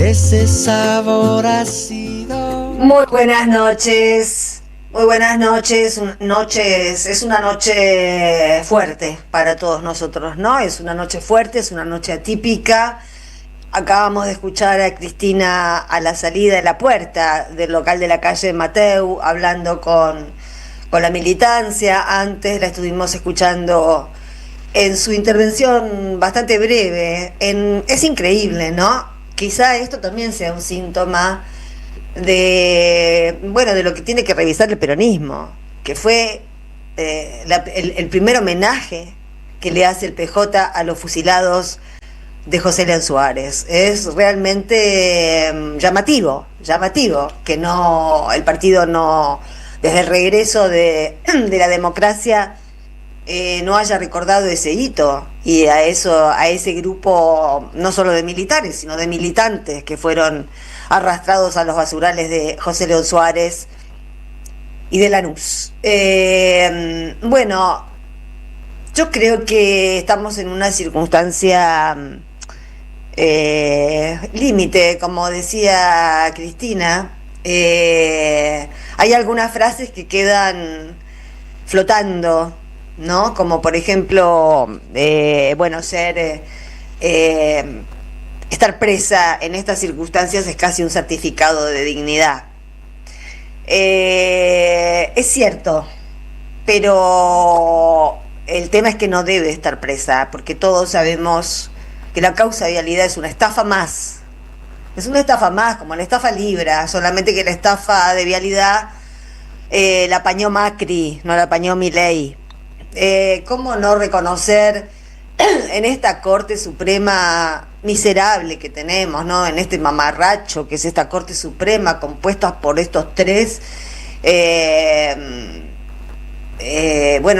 ese sabor ácido. Muy buenas noches. Muy buenas noches. Es una noche fuerte para todos nosotros, ¿no? Es una noche fuerte, es una noche atípica. Acabamos de escuchar a Cristina a la salida de la puerta del local de la calle Mateu, hablando con la militancia. Antes la estuvimos escuchando en su intervención bastante breve. Es increíble, ¿no? Quizá esto también sea un síntoma de lo que tiene que revisar el peronismo, que fue el primer homenaje que le hace el PJ a los fusilados de José León Suárez. Es realmente llamativo que el partido no, desde el regreso de la democracia, no haya recordado ese hito y a ese grupo no solo de militares, sino de militantes que fueron arrastrados a los basurales de José León Suárez y de Lanús. Yo creo que estamos en una circunstancia límite, como decía Cristina. Hay algunas frases que quedan flotando, ¿no? Como por ejemplo, estar presa en estas circunstancias es casi un certificado de dignidad. Es cierto, pero el tema es que no debe estar presa, porque todos sabemos que la causa vialidad es una estafa más. Es una estafa más, como la estafa Libra, solamente que la estafa de vialidad la apañó Macri, no la apañó Milei. ¿Cómo no reconocer en esta Corte Suprema miserable que tenemos, ¿no? En este mamarracho que es esta Corte Suprema, compuesta por estos tres,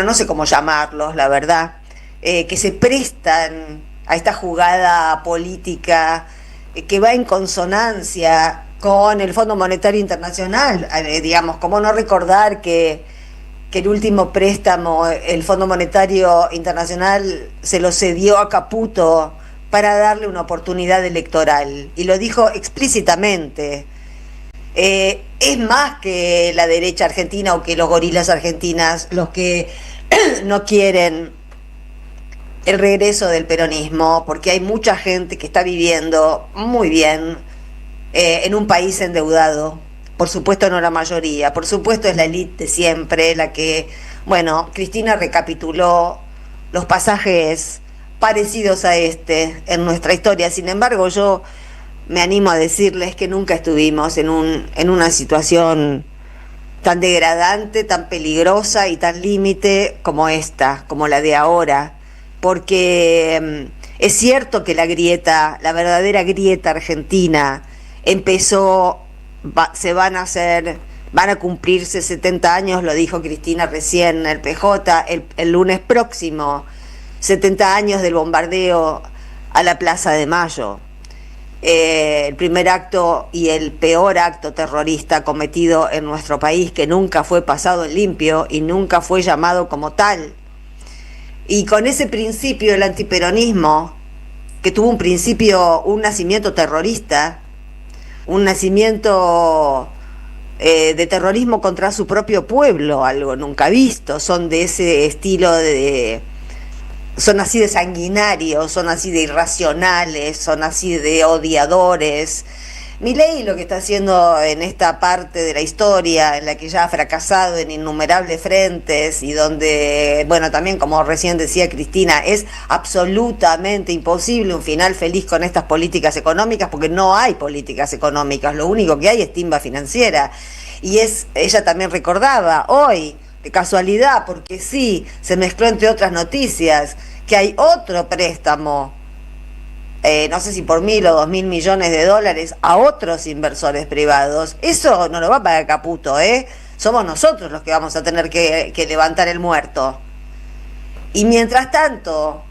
no sé cómo llamarlos, la verdad, que se prestan a esta jugada política que va en consonancia con el Fondo Monetario Internacional. Digamos, ¿cómo no recordar que el último préstamo, el Fondo Monetario Internacional se lo cedió a Caputo para darle una oportunidad electoral? Y lo dijo explícitamente. Es más que la derecha argentina o que los gorilas argentinas los que no quieren el regreso del peronismo, porque hay mucha gente que está viviendo muy bien en un país endeudado. Por supuesto no la mayoría, por supuesto es la élite de siempre, la que, Cristina recapituló los pasajes parecidos a este en nuestra historia. Sin embargo, yo me animo a decirles que nunca estuvimos en una situación tan degradante, tan peligrosa y tan límite como esta, como la de ahora, porque es cierto que la verdadera grieta argentina empezó. Van a cumplirse 70 años, lo dijo Cristina recién, el PJ, el lunes próximo, 70 años del bombardeo a la Plaza de Mayo. El primer acto y el peor acto terrorista cometido en nuestro país, que nunca fue pasado en limpio y nunca fue llamado como tal. Y con ese principio, el antiperonismo, que tuvo un nacimiento terrorista, un nacimiento de terrorismo contra su propio pueblo, algo nunca visto. Son de ese estilo son así de sanguinarios, son así de irracionales, son así de odiadores. Milei lo que está haciendo en esta parte de la historia, en la que ya ha fracasado en innumerables frentes y donde, también como recién decía Cristina, es absolutamente imposible un final feliz con estas políticas económicas, porque no hay políticas económicas, lo único que hay es timba financiera. Y ella también recordaba hoy, de casualidad, porque sí, se mezcló entre otras noticias, que hay otro préstamo, no sé si por 1.000 o 2.000 millones de dólares a otros inversores privados. Eso no lo va a pagar Caputo, somos nosotros los que vamos a tener que levantar el muerto. Y mientras tanto,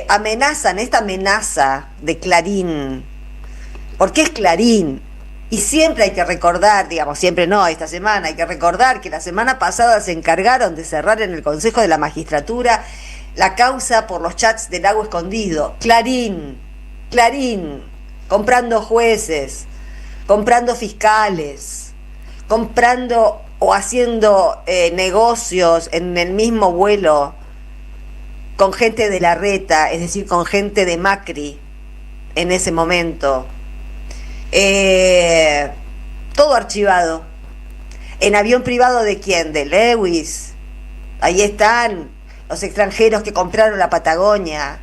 amenazan esta amenaza de Clarín, porque es Clarín. Y siempre hay que recordar, siempre no, esta semana hay que recordar que la semana pasada se encargaron de cerrar en el Consejo de la Magistratura la causa por los chats del Lago Escondido. Clarín, comprando jueces, comprando fiscales, comprando o haciendo negocios en el mismo vuelo con gente de Larreta, es decir, con gente de Macri en ese momento. Todo archivado. ¿En avión privado de quién? De Lewis. Ahí están los extranjeros que compraron la Patagonia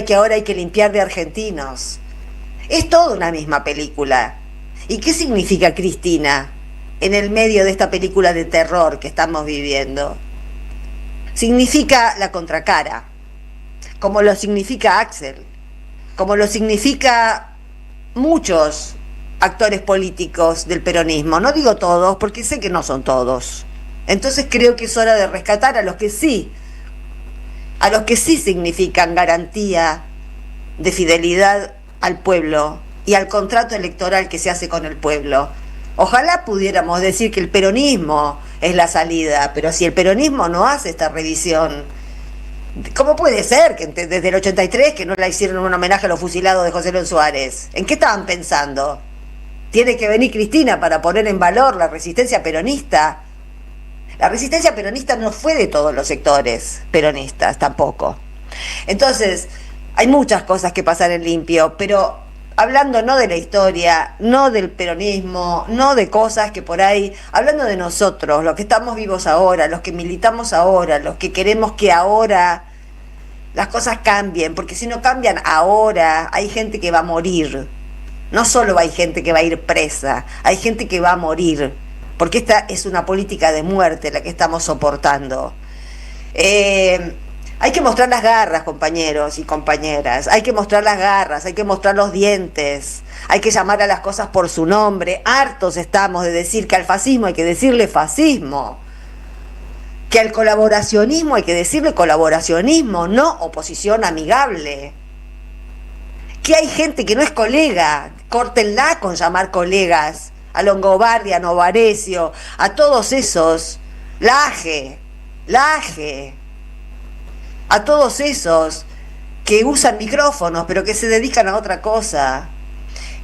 que ahora hay que limpiar de argentinos. Es toda una misma película. ¿Y qué significa Cristina en el medio de esta película de terror que estamos viviendo? Significa la contracara, como lo significa Axel, como lo significa muchos actores políticos del peronismo. No digo todos, porque sé que no son todos. Entonces creo que es hora de rescatar a los que sí significan garantía de fidelidad al pueblo y al contrato electoral que se hace con el pueblo. Ojalá pudiéramos decir que el peronismo es la salida, pero si el peronismo no hace esta revisión, ¿cómo puede ser que desde el 83 que no le hicieron un homenaje a los fusilados de José León Suárez? ¿En qué estaban pensando? Tiene que venir Cristina para poner en valor la resistencia peronista. La resistencia peronista no fue de todos los sectores peronistas tampoco. Entonces, hay muchas cosas que pasar en limpio, pero hablando no de la historia, no del peronismo, no de cosas que por ahí, hablando de nosotros, los que estamos vivos ahora, los que militamos ahora, los que queremos que ahora las cosas cambien, porque si no cambian ahora, hay gente que va a morir. No solo hay gente que va a ir presa, hay gente que va a morir, porque esta es una política de muerte la que estamos soportando. Hay que mostrar las garras, compañeros y compañeras, hay que mostrar las garras, hay que mostrar los dientes, hay que llamar a las cosas por su nombre. Hartos estamos de decir que al fascismo hay que decirle fascismo, que al colaboracionismo hay que decirle colaboracionismo, no oposición amigable. Que hay gente que no es colega, córtenla con llamar colegas a Longobardi, a Novarecio, a todos esos, Laje, a todos esos que usan micrófonos pero que se dedican a otra cosa.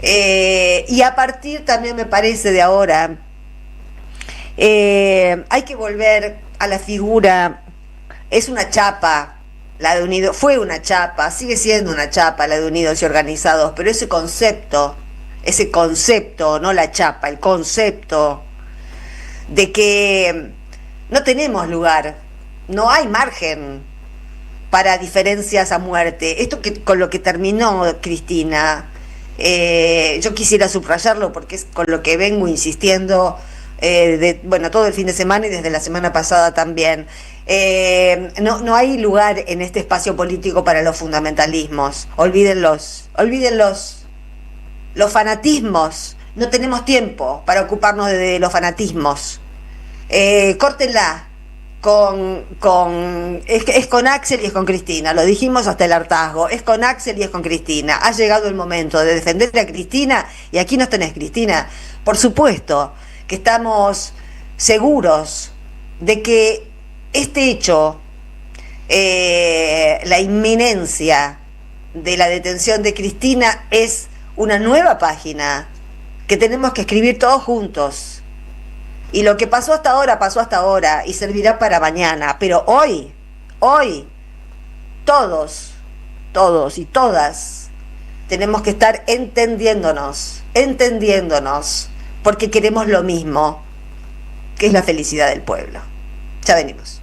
Y a partir también me parece de ahora, hay que volver a la figura, es una chapa la de Unidos, fue una chapa, sigue siendo una chapa la de Unidos y Organizados, pero ese concepto, no la chapa, el concepto de que no tenemos lugar, no hay margen para diferencias a muerte. Esto que con lo que terminó Cristina, yo quisiera subrayarlo porque es con lo que vengo insistiendo todo el fin de semana y desde la semana pasada también. No hay lugar en este espacio político para los fundamentalismos. Olvídenlos. Los fanatismos. No tenemos tiempo para ocuparnos de los fanatismos. Córtenla. Es con Axel y es con Cristina, lo dijimos hasta el hartazgo, es con Axel y es con Cristina. Ha llegado el momento de defender a Cristina y aquí nos tenés, Cristina. Por supuesto que estamos seguros de que este hecho, la inminencia de la detención de Cristina es una nueva página que tenemos que escribir todos juntos. Y lo que pasó hasta ahora y servirá para mañana. Pero hoy, todos y todas tenemos que estar entendiéndonos, porque queremos lo mismo, que es la felicidad del pueblo. Ya venimos.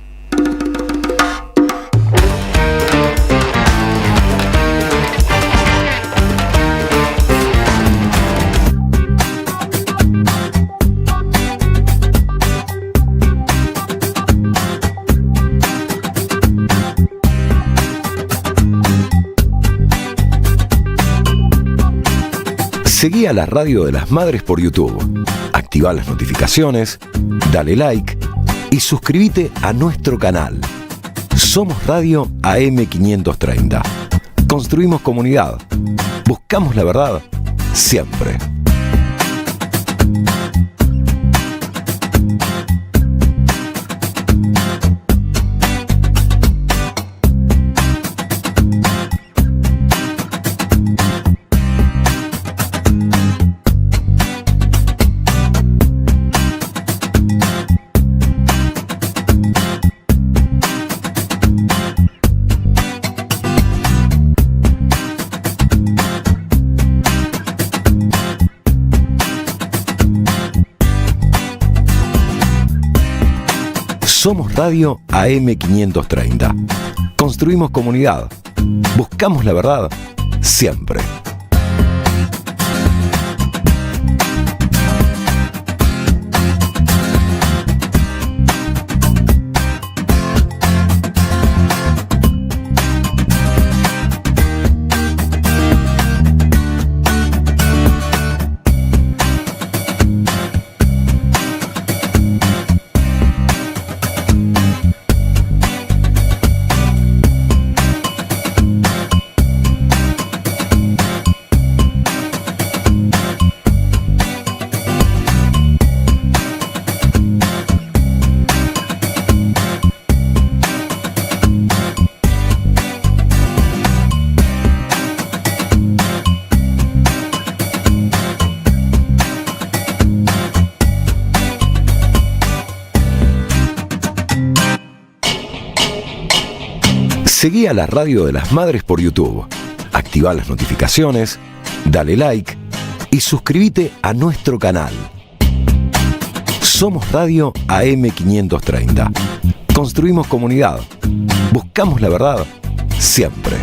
Seguí a la Radio de las Madres por YouTube, activa las notificaciones, dale like y suscríbete a nuestro canal. Somos Radio AM530. Construimos comunidad. Buscamos la verdad siempre. Somos Radio AM530. Construimos comunidad. Buscamos la verdad siempre. Seguí a la Radio de las Madres por YouTube. Activá las notificaciones, dale like y suscríbete a nuestro canal. Somos Radio AM530. Construimos comunidad. Buscamos la verdad siempre.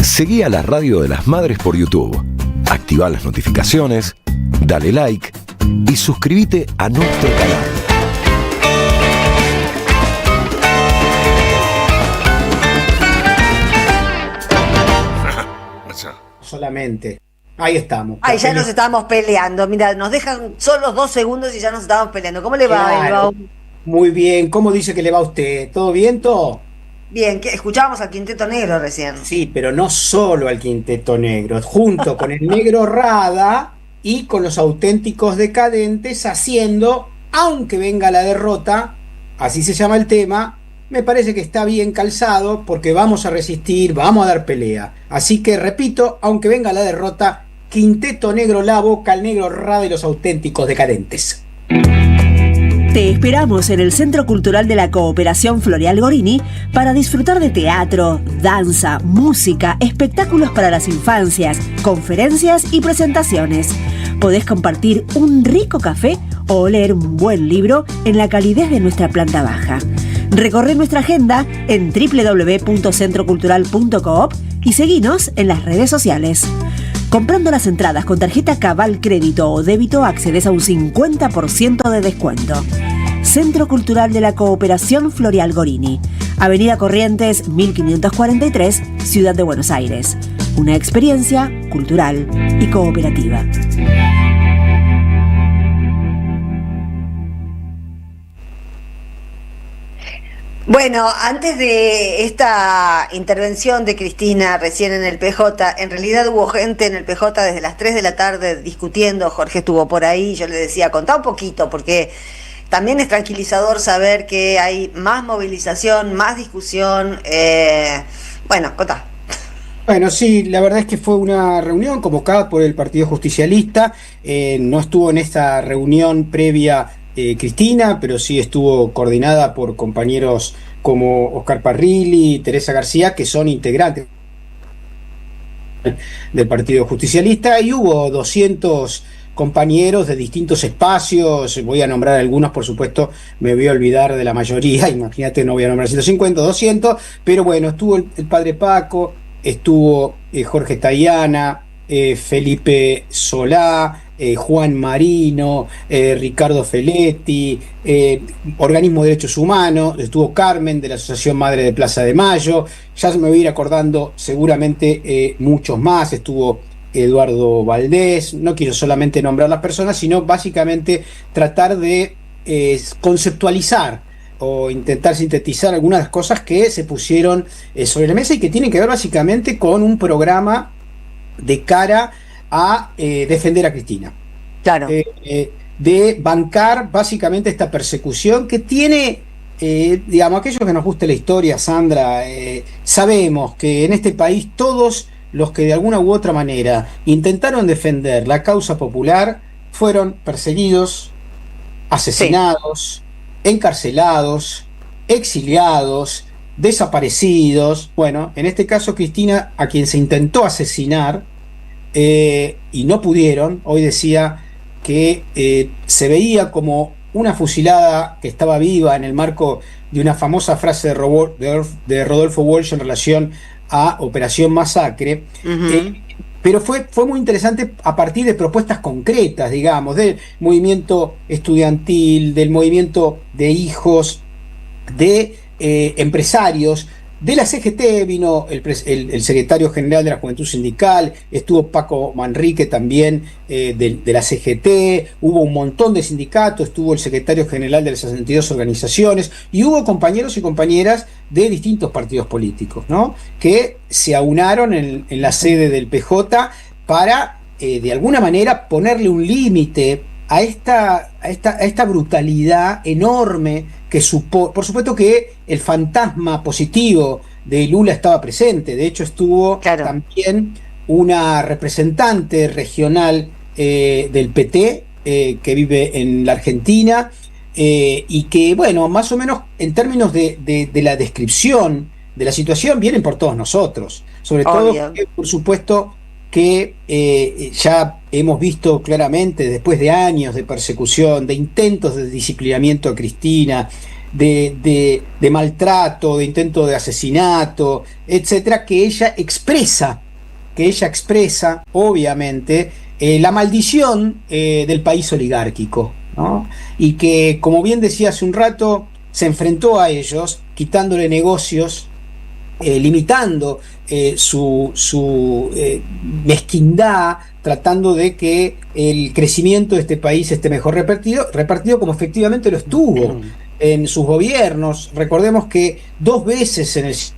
Seguí a la Radio de las Madres por YouTube. Activá las notificaciones, dale like y suscríbete a nuestro canal. Solamente. Ahí estamos. Ay, ya nos estábamos peleando. Mira, nos dejan solo 2 segundos y ya nos estábamos peleando. ¿Cómo le va, Claro. Ivo? Muy bien. ¿Cómo dice que le va a usted? ¿Todo bien, todo? Bien, escuchábamos al Quinteto Negro recién. Sí, pero no solo al Quinteto Negro, junto con el Negro Rada y con los Auténticos Decadentes haciendo, aunque venga la derrota, así se llama el tema, me parece que está bien calzado porque vamos a resistir, vamos a dar pelea. Así que repito, aunque venga la derrota, Quinteto Negro, La Boca, el Negro Rada y los Auténticos Decadentes. Te esperamos en el Centro Cultural de la Cooperación Floreal Gorini para disfrutar de teatro, danza, música, espectáculos para las infancias, conferencias y presentaciones. Podés compartir un rico café o leer un buen libro en la calidez de nuestra planta baja. Recorre nuestra agenda en www.centrocultural.coop y seguinos en las redes sociales. Comprando las entradas con tarjeta Cabal Crédito o Débito accedes a un 50% de descuento. Centro Cultural de la Cooperación Floreal Gorini, Avenida Corrientes 1543, Ciudad de Buenos Aires. Una experiencia cultural y cooperativa. Bueno, antes de esta intervención de Cristina recién en el PJ, en realidad hubo gente en el PJ desde las 3 de la tarde discutiendo. Jorge estuvo por ahí, yo le decía, contá un poquito, porque también es tranquilizador saber que hay más movilización, más discusión. Bueno, contá. Bueno, sí, la verdad es que fue una reunión convocada por el Partido Justicialista. No estuvo en esta reunión previa Cristina, pero sí estuvo coordinada por compañeros como Oscar Parrilli y Teresa García, que son integrantes del Partido Justicialista, y hubo 200 compañeros de distintos espacios. Voy a nombrar algunos, por supuesto, me voy a olvidar de la mayoría, imagínate, no voy a nombrar 150, 200, pero bueno, estuvo el padre Paco, estuvo Jorge Tayana, Felipe Solá, Juan Marino, Ricardo Feletti, Organismo de Derechos Humanos, estuvo Carmen de la Asociación Madre de Plaza de Mayo, ya se me voy a ir acordando seguramente muchos más, estuvo Eduardo Valdés. No quiero solamente nombrar las personas, sino básicamente tratar de conceptualizar o intentar sintetizar algunas de las cosas que se pusieron sobre la mesa y que tienen que ver básicamente con un programa de cara a defender a Cristina. Claro. de bancar básicamente esta persecución que tiene, digamos, aquellos que nos guste la historia, Sandra, sabemos que en este país todos los que de alguna u otra manera intentaron defender la causa popular fueron perseguidos, asesinados, encarcelados, exiliados, desaparecidos. Bueno, en este caso Cristina, a quien se intentó asesinar y no pudieron, hoy decía que se veía como una fusilada que estaba viva en el marco de una famosa frase de Rodolfo Walsh en relación a Operación Masacre. Pero fue muy interesante a partir de propuestas concretas, digamos, del movimiento estudiantil, del movimiento de hijos, de empresarios. De la CGT vino el secretario general de la Juventud Sindical, estuvo Paco Manrique también de la CGT, hubo un montón de sindicatos, estuvo el secretario general de las 62 organizaciones y hubo compañeros y compañeras de distintos partidos políticos, ¿no? Que se aunaron en la sede del PJ para, de alguna manera, ponerle un límite a esta brutalidad enorme que por supuesto que el fantasma positivo de Lula estaba presente. De hecho estuvo también una representante regional del PT que vive en la Argentina y que, bueno, más o menos en términos de la descripción de la situación vienen por todos nosotros, sobre todo porque, por supuesto que ya hemos visto claramente, después de años de persecución, de intentos de disciplinamiento a Cristina, de maltrato, de intento de asesinato, etcétera, que ella expresa, obviamente, la maldición del país oligárquico, ¿no? Y que, como bien decía hace un rato, se enfrentó a ellos, quitándole negocios, limitando su mezquindad, tratando de que el crecimiento de este país esté mejor repartido como efectivamente lo estuvo en sus gobiernos. Recordemos que 2 veces en el siglo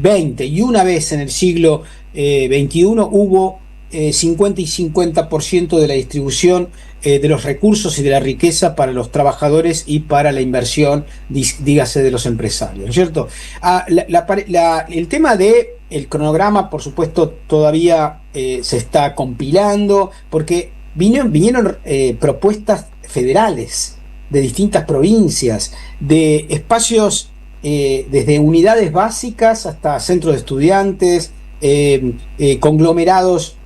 XX y una vez en el siglo XXI hubo 50 y 50% de la distribución de los recursos y de la riqueza para los trabajadores y para la inversión, dígase, de los empresarios, ¿no es cierto? El tema del cronograma, por supuesto, todavía se está compilando, porque vinieron propuestas federales de distintas provincias, de espacios desde unidades básicas hasta centros de estudiantes, conglomerados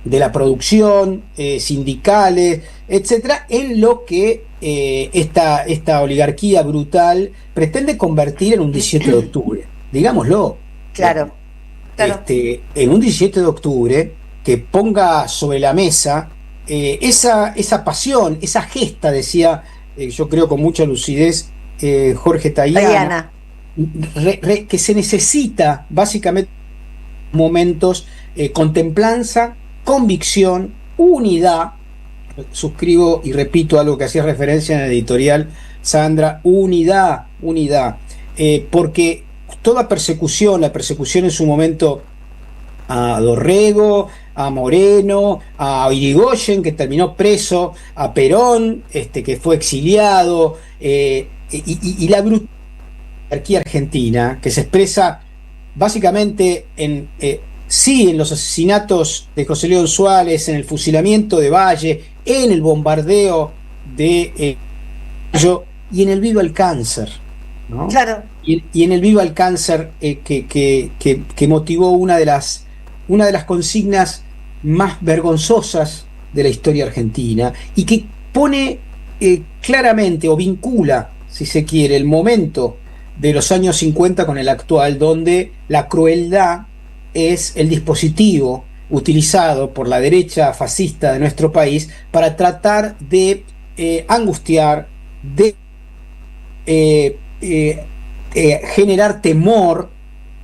de la producción, sindicales, etcétera, en lo que esta oligarquía brutal pretende convertir en un 17 de octubre, digámoslo. Claro. En un 17 de octubre que ponga sobre la mesa esa pasión, esa gesta, decía, yo creo con mucha lucidez, Jorge Tayana, que se necesita básicamente momentos con templanza, convicción, unidad. Suscribo y repito algo que hacía referencia en el editorial, Sandra: unidad, porque toda persecución, la persecución en su momento a Dorrego, a Moreno, a Irigoyen, que terminó preso, a Perón, que fue exiliado, y la brutalidad argentina, que se expresa básicamente en los asesinatos de José León Suárez, en el fusilamiento de Valle, en el bombardeo de y en el Viva el Cáncer, ¿no? Claro. Y en el Viva el Cáncer, que motivó una de las consignas más vergonzosas de la historia argentina, y que pone claramente, o vincula, si se quiere, el momento de los años 50 con el actual, donde la crueldad es el dispositivo utilizado por la derecha fascista de nuestro país para tratar de angustiar, de generar temor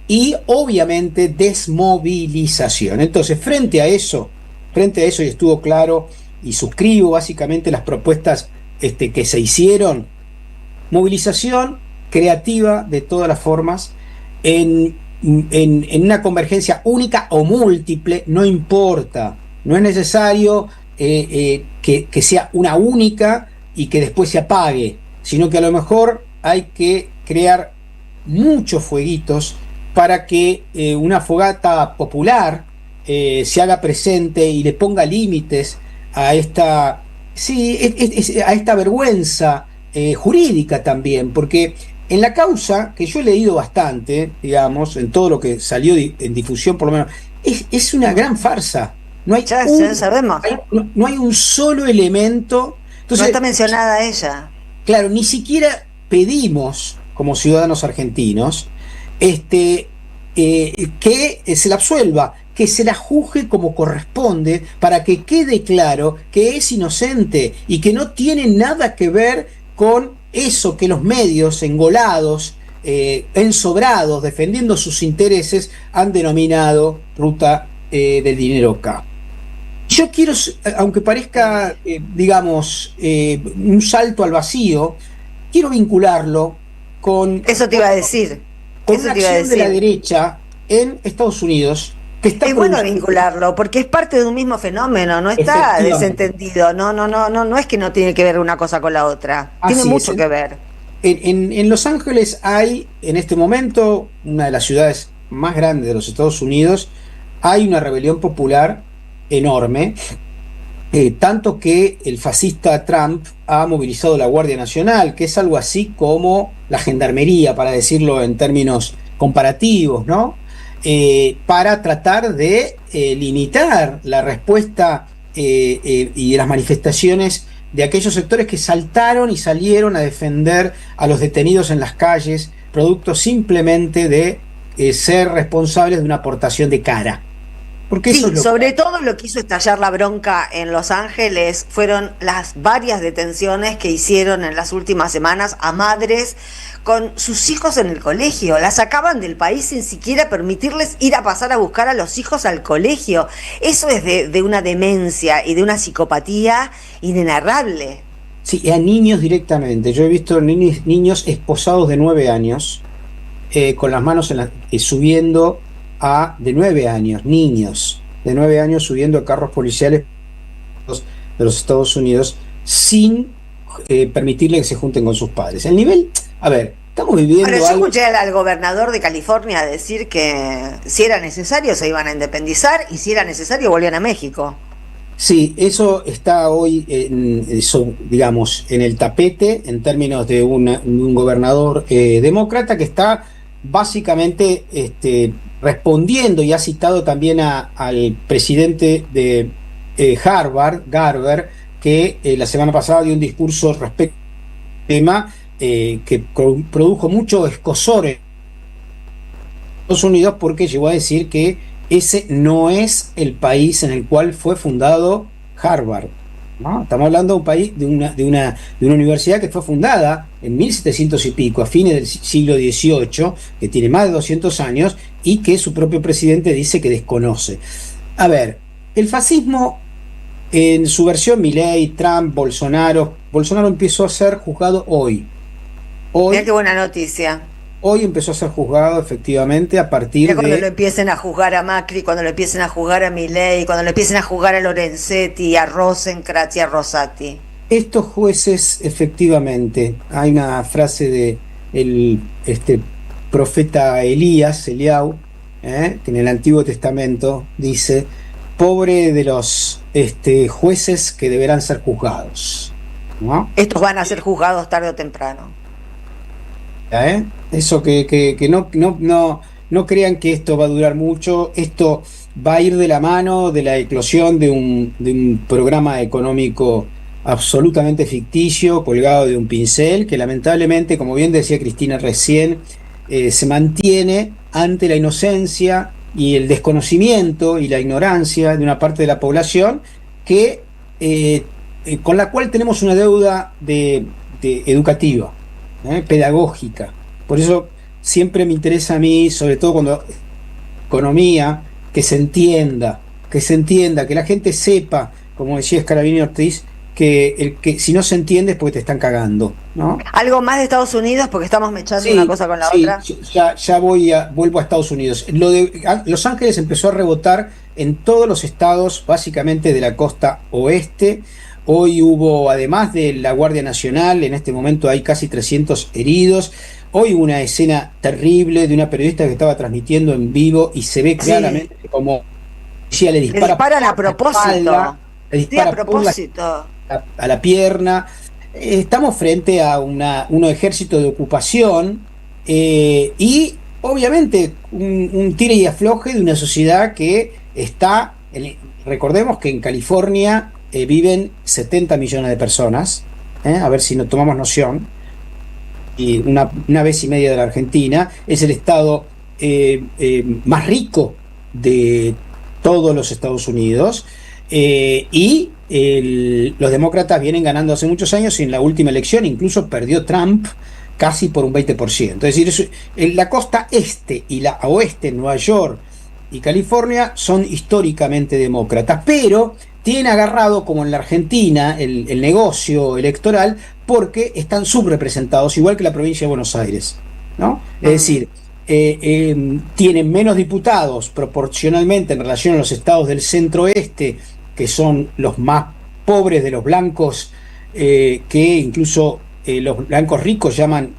y obviamente desmovilización. Entonces, frente a eso, y estuvo claro, y suscribo básicamente las propuestas que se hicieron: movilización creativa de todas las formas, en una convergencia única o múltiple, no importa, no es necesario que sea una única y que después se apague, sino que a lo mejor hay que crear muchos fueguitos para que una fogata popular se haga presente y le ponga límites a esta, sí, a esta vergüenza jurídica también, porque en la causa, que yo he leído bastante, digamos, en todo lo que salió en difusión por lo menos, es una gran farsa. No hay Ya sabemos. no hay un solo elemento. Entonces, No está mencionada ella. claro, ni siquiera pedimos, como ciudadanos argentinos, que se la absuelva, que se la juzgue como corresponde, para que quede claro que es inocente y que no tiene nada que ver con eso que los medios engolados, ensobrados, defendiendo sus intereses, han denominado ruta del dinero acá. Yo quiero, aunque parezca, digamos, un salto al vacío, quiero vincularlo con... Eso te iba a decir. Con Eso una te iba a acción de decir. la derecha en Estados Unidos que está Es bueno produciendo- vincularlo, porque es parte de un mismo fenómeno, no está Efectivamente. desentendido, no es que no tiene que ver una cosa con la otra, tiene Así mucho es. que ver. En Los Ángeles hay, en este momento, una de las ciudades más grandes de los Estados Unidos, hay una rebelión popular enorme, tanto que el fascista Trump ha movilizado la Guardia Nacional, que es algo así como la gendarmería, para decirlo en términos comparativos, ¿no? Para tratar de limitar la respuesta y las manifestaciones de aquellos sectores que saltaron y salieron a defender a los detenidos en las calles, producto simplemente de ser responsables de una aportación de cara. Porque Sí, eso es lo sobre todo lo que hizo estallar la bronca en Los Ángeles fueron las varias detenciones que hicieron en las últimas semanas a madres con sus hijos en el colegio. Las sacaban del país sin siquiera permitirles ir a pasar a buscar a los hijos al colegio. Eso es de una demencia y de una psicopatía inenarrable. Sí, a niños directamente. Yo he visto niños esposados de 9 años, con las manos subiendo de 9 años, niños de 9 años subiendo a carros policiales de los Estados Unidos sin permitirle que se junten con sus padres. El nivel, a ver, estamos viviendo Ahora, yo algo... escuché al gobernador de California decir que si era necesario se iban a independizar y si era necesario volvían a México. Sí, eso está hoy, digamos, en el tapete en términos de un gobernador demócrata que está básicamente respondiendo, y ha citado también al presidente de Harvard, Garber, que la semana pasada dio un discurso respecto al tema que produjo mucho escozor en Estados Unidos, porque llegó a decir que ese no es el país en el cual fue fundado Harvard, ¿no? Estamos hablando de un país, de una universidad que fue fundada en 1700 y pico, a fines del siglo XVIII, que tiene más de 200 años y que su propio presidente dice que desconoce. A ver, el fascismo en su versión Milei, Trump, Bolsonaro empezó a ser juzgado hoy. Mirá qué buena noticia. Hoy empezó a ser juzgado efectivamente a partir Cuando lo de... empiecen a juzgar a Macri, cuando lo empiecen a juzgar a Milei, cuando lo empiecen a juzgar a Lorenzetti, a Rosenkrantz y a Rosati. Estos jueces, efectivamente, hay una frase de el profeta Eliau, que en el Antiguo Testamento dice: pobre de los jueces que deberán ser juzgados, ¿no? Estos van a ser juzgados tarde o temprano. Eso que no crean que esto va a durar mucho. Esto va a ir de la mano de la eclosión de un programa económico absolutamente ficticio, colgado de un pincel, que lamentablemente, como bien decía Cristina recién, se mantiene ante la inocencia y el desconocimiento y la ignorancia de una parte de la población que con la cual tenemos una deuda educativa, pedagógica. Por eso siempre me interesa a mí, sobre todo cuando economía, que se entienda, que la gente sepa, como decía Scalabrini Ortiz, que si no se entiende es porque te están cagando, ¿no? Algo más de Estados Unidos, porque estamos mechando una cosa con la otra. Ya vuelvo a Estados Unidos. Lo de Los Ángeles empezó a rebotar en todos los estados, básicamente de la costa oeste. Hoy hubo, además de la Guardia Nacional, en este momento hay casi 300 heridos. Hoy hubo una escena terrible de una periodista que estaba transmitiendo en vivo y se ve claramente como le disparan a propósito. Le dispara a la pierna. Estamos frente a un ejército de ocupación y obviamente un tire y afloje de una sociedad que está, recordemos que en California viven 70 millones de personas, a ver si nos tomamos noción, y una vez y media de la Argentina. Es el estado más rico de todos los Estados Unidos, y los demócratas vienen ganando hace muchos años, y en la última elección incluso perdió Trump casi por un 20%. Es decir, la costa este y la oeste, Nueva York y California, son históricamente demócratas, pero tienen agarrado, como en la Argentina, el negocio electoral, porque están subrepresentados, igual que la provincia de Buenos Aires, ¿no? Es decir, tienen menos diputados proporcionalmente en relación a los estados del centro-oeste, que son los más pobres de los blancos, que incluso los blancos ricos llaman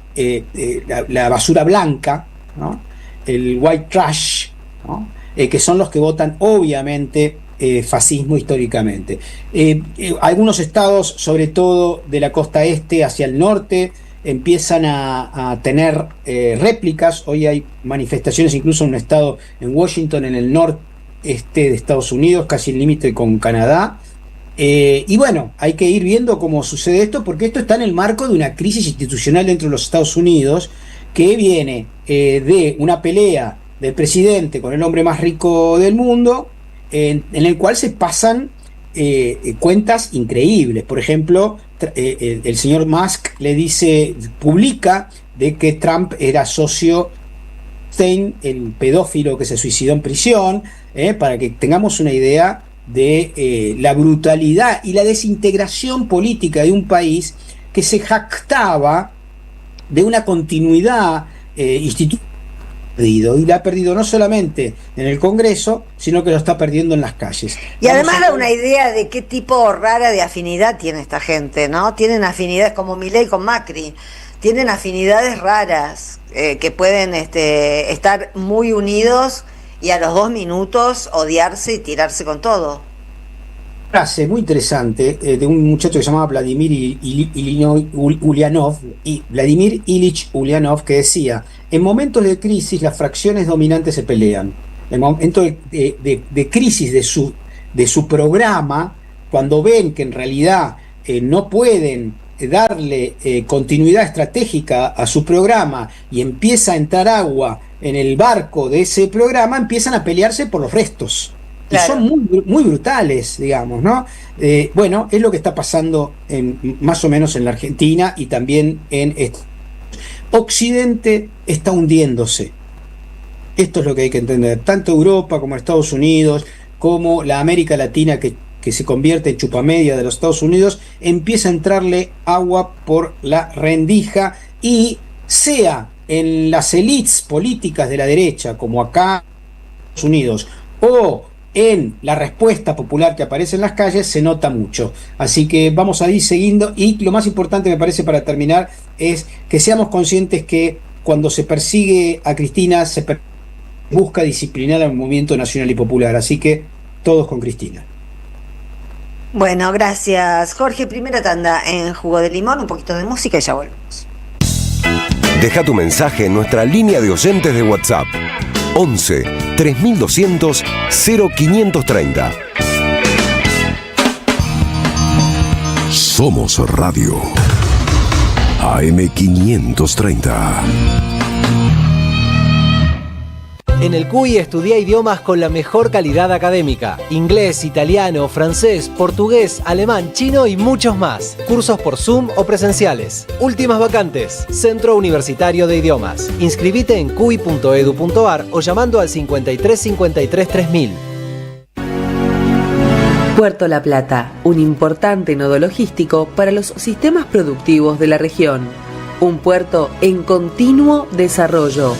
la basura blanca, ¿no? El white trash, ¿no? Que son los que votan obviamente fascismo históricamente. Algunos estados, sobre todo de la costa este hacia el norte, empiezan a tener réplicas. Hoy hay manifestaciones incluso en un estado, en Washington, en el norte de Estados Unidos, casi el límite con Canadá. Y bueno, hay que ir viendo cómo sucede esto, porque esto está en el marco de una crisis institucional dentro de los Estados Unidos, que viene de una pelea del presidente con el hombre más rico del mundo, en el cual se pasan cuentas increíbles. Por ejemplo, el señor Musk publica de que Trump era socio Stein, el pedófilo que se suicidó en prisión, para que tengamos una idea de la brutalidad y la desintegración política de un país que se jactaba de una continuidad institucional, y la ha perdido no solamente en el Congreso, sino que lo está perdiendo en las calles. Y además da una idea de qué tipo rara de afinidad tiene esta gente, ¿no? Tienen afinidades como Milei con Macri, tienen afinidades raras, que pueden estar muy unidos y a los 2 minutos odiarse y tirarse con todo. Frase muy interesante de un muchacho que se llamaba Vladimir Ilich Ulyanov, que decía: en momentos de crisis las fracciones dominantes se pelean. En momentos de crisis de su programa, cuando ven que en realidad no pueden darle continuidad estratégica a su programa y empieza a entrar agua en el barco de ese programa, empiezan a pelearse por los restos. Claro. Y son muy, muy brutales, digamos, ¿no? Bueno, es lo que está pasando más o menos en la Argentina y también en Occidente está hundiéndose. Esto es lo que hay que entender. Tanto Europa como Estados Unidos, como la América Latina, que se convierte en chupamedia de los Estados Unidos, empieza a entrarle agua por la rendija, y sea en las élites políticas de la derecha, como acá en Estados Unidos, o en la respuesta popular que aparece en las calles, se nota mucho. Así que vamos a ir siguiendo, y lo más importante, me parece, para terminar, es que seamos conscientes que cuando se persigue a Cristina, se busca disciplinar al movimiento nacional y popular. Así que todos con Cristina. Bueno, gracias, Jorge. Primera tanda en Jugo de Limón, un poquito de música y ya volvemos. Deja tu mensaje en nuestra línea de oyentes de WhatsApp: 11 3200 0530. Somos Radio AM530. En el CUI estudia idiomas con la mejor calidad académica: inglés, italiano, francés, portugués, alemán, chino y muchos más. Cursos por Zoom o presenciales. Últimas vacantes. Centro Universitario de Idiomas. Inscribite en cui.edu.ar o llamando al 53 53 3000. Puerto La Plata, un importante nodo logístico para los sistemas productivos de la región. Un puerto en continuo desarrollo.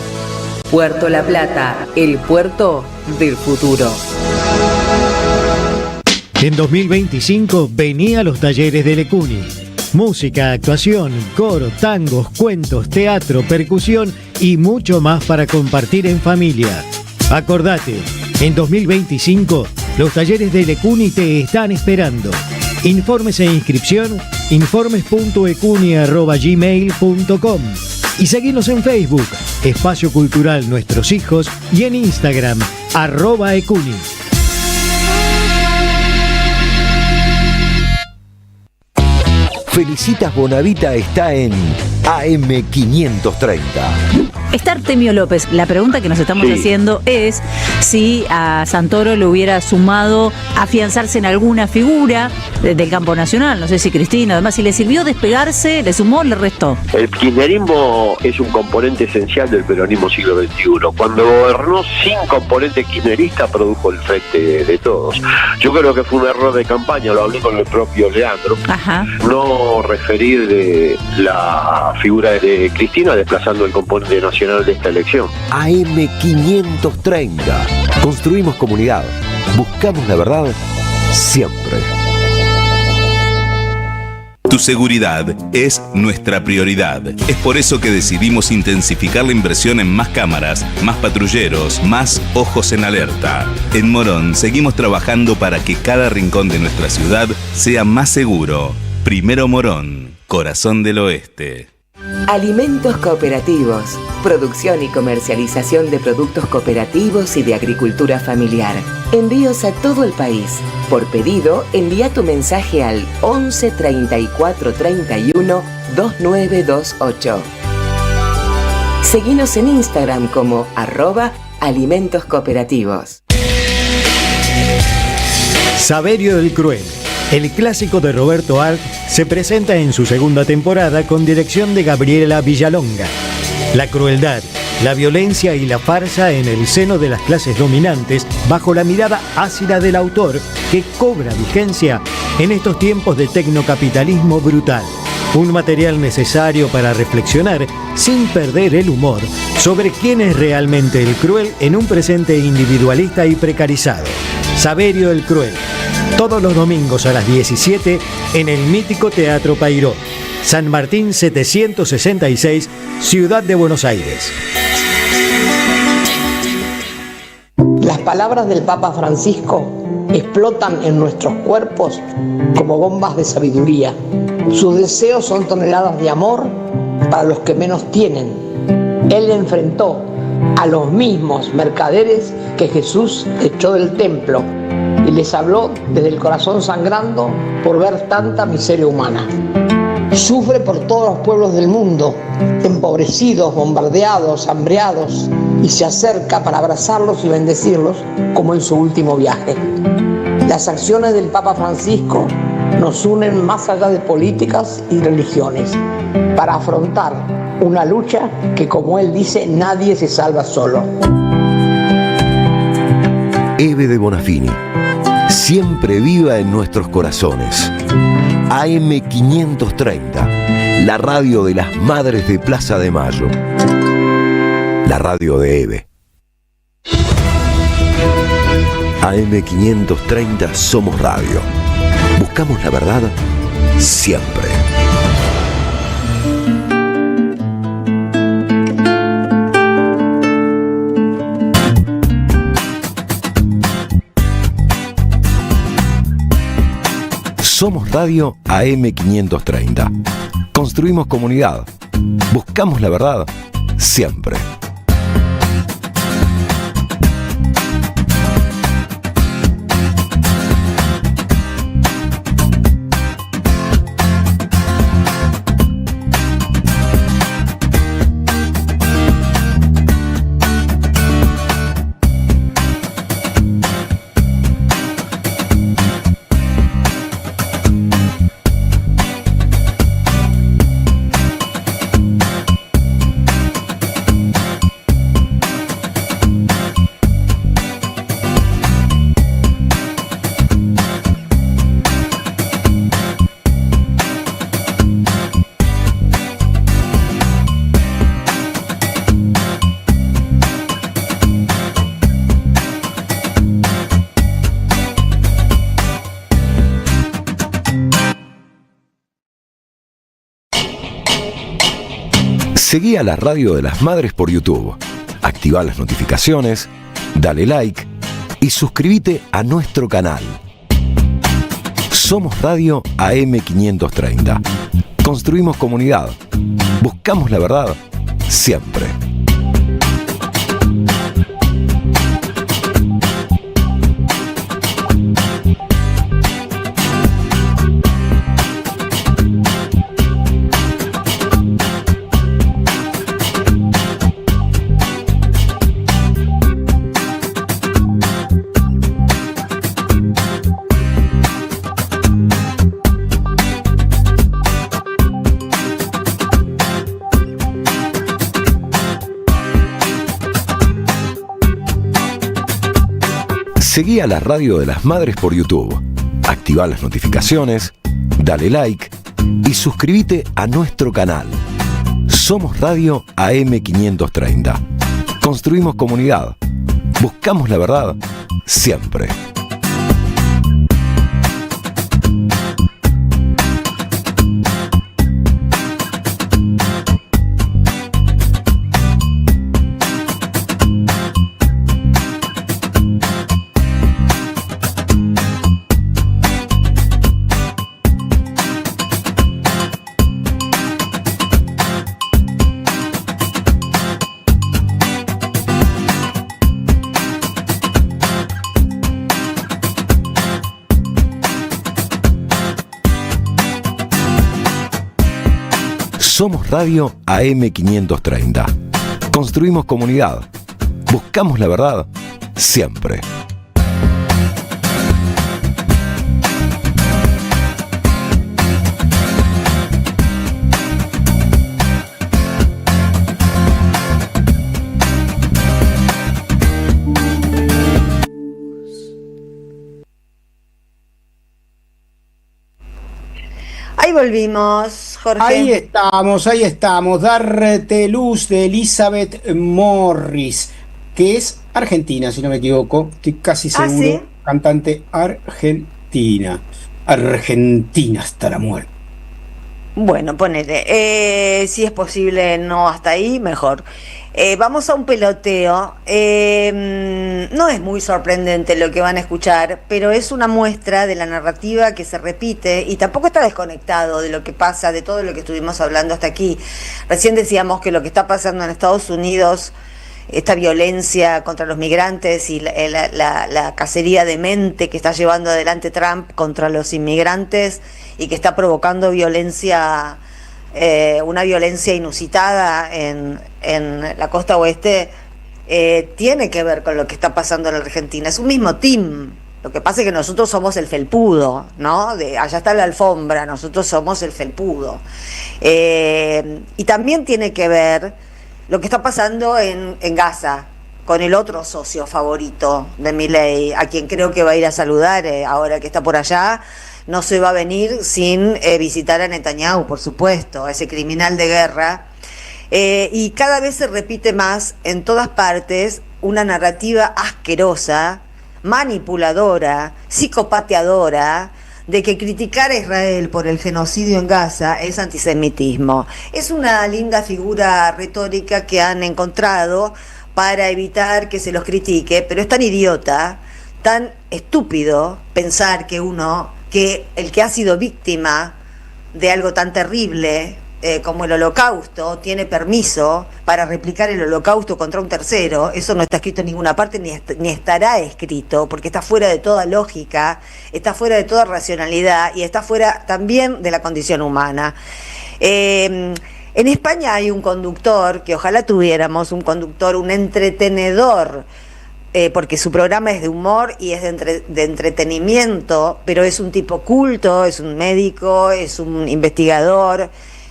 Puerto La Plata, el puerto del futuro. En 2025 venía a los talleres de Lecuni. Música, actuación, coro, tangos, cuentos, teatro, percusión y mucho más para compartir en familia. Acordate, en 2025 los talleres de Lecuni te están esperando. Informes e inscripción, informes.ecuni@gmail.com y seguinos en Facebook, Espacio Cultural Nuestros Hijos, y en Instagram, @ecuni. Felicitas Bonavita está en AM530. Está Artemio López. La pregunta que nos estamos haciendo es si a Santoro le hubiera sumado afianzarse en alguna figura del campo nacional. No sé si Cristina, además, si le sirvió despegarse, le sumó, le restó. El kirchnerismo es un componente esencial del peronismo siglo XXI. Cuando gobernó sin componente kirchnerista, produjo el frente de todos. Yo creo que fue un error de campaña, lo hablé con el propio Leandro. Ajá. No referir de la figura de Cristina desplazando el componente nacional de esta elección. AM530. Construimos comunidad. Buscamos la verdad siempre. Tu seguridad es nuestra prioridad. Es por eso que decidimos intensificar la inversión en más cámaras, más patrulleros, más ojos en alerta. En Morón seguimos trabajando para que cada rincón de nuestra ciudad sea más seguro. Primero Morón, corazón del oeste. Alimentos cooperativos. Producción y comercialización de productos cooperativos y de agricultura familiar. Envíos a todo el país. Por pedido, envía tu mensaje al 11 34 31 2928. Seguinos en Instagram como @alimentos cooperativos. Saverio el Cruel. El clásico de Roberto Arlt se presenta en su segunda temporada con dirección de Gabriela Villalonga. La crueldad, la violencia y la farsa en el seno de las clases dominantes bajo la mirada ácida del autor que cobra vigencia en estos tiempos de tecnocapitalismo brutal. Un material necesario para reflexionar sin perder el humor sobre quién es realmente el cruel en un presente individualista y precarizado. Saverio el Cruel. Todos los domingos a las 17 en el mítico Teatro Pairó, San Martín 766, Ciudad de Buenos Aires. Las palabras del Papa Francisco explotan en nuestros cuerpos como bombas de sabiduría. Sus deseos son toneladas de amor para los que menos tienen. Él enfrentó a los mismos mercaderes que Jesús echó del templo y les habló desde el corazón sangrando por ver tanta miseria humana. Sufre por todos los pueblos del mundo, empobrecidos, bombardeados, hambreados, y se acerca para abrazarlos y bendecirlos como en su último viaje. Las acciones del Papa Francisco nos unen más allá de políticas y religiones para afrontar una lucha que, como él dice, nadie se salva solo. Eve de Bonafini, siempre viva en nuestros corazones. AM530, la radio de las madres de Plaza de Mayo. La radio de Eve. AM530 somos radio. Buscamos la verdad siempre. Somos Radio AM530. Construimos comunidad. Buscamos la verdad siempre. Seguí a la Radio de las Madres por YouTube. Activá las notificaciones, dale like y suscríbete a nuestro canal. Somos Radio AM530. Construimos comunidad. Buscamos la verdad siempre. Seguí a la Radio de las Madres por YouTube. Activá las notificaciones, dale like y suscríbete a nuestro canal. Somos Radio AM530. Construimos comunidad. Buscamos la verdad siempre. Somos Radio AM530. Construimos comunidad. Buscamos la verdad siempre. Ahí volvimos, Jorge. Ahí estamos. Darte luz de Elizabeth Morris, que es argentina, si no me equivoco. Estoy casi seguro. ¿Sí? Cantante argentina. Argentina hasta la muerte. Bueno, ponele. Si es posible, no hasta ahí, mejor. Vamos a un peloteo. No es muy sorprendente lo que van a escuchar, pero es una muestra de la narrativa que se repite y tampoco está desconectado de lo que pasa, de todo lo que estuvimos hablando hasta aquí. Recién decíamos que lo que está pasando en Estados Unidos, esta violencia contra los migrantes y la cacería demente que está llevando adelante Trump contra los inmigrantes y que está provocando violencia, una violencia inusitada en la costa oeste, tiene que ver con lo que está pasando en la Argentina. Es un mismo team. Lo que pasa es que nosotros somos el felpudo, ¿no? Allá está la alfombra, nosotros somos el felpudo. Y también tiene que ver lo que está pasando en Gaza, con el otro socio favorito de Milei, a quien creo que va a ir a saludar ahora que está por allá. No se va a venir sin visitar a Netanyahu, por supuesto, a ese criminal de guerra. Y cada vez se repite más en todas partes una narrativa asquerosa, manipuladora, psicopateadora, de que criticar a Israel por el genocidio en Gaza es antisemitismo. Es una linda figura retórica que han encontrado para evitar que se los critique, pero es tan idiota, tan estúpido pensar que el que ha sido víctima de algo tan terrible como el Holocausto tiene permiso para replicar el Holocausto contra un tercero. Eso no está escrito en ninguna parte ni estará escrito, porque está fuera de toda lógica, está fuera de toda racionalidad y está fuera también de la condición humana. En España hay un conductor, que ojalá tuviéramos un conductor, un entretenedor, porque su programa es de humor y es de entretenimiento, pero es un tipo culto, es un médico, es un investigador,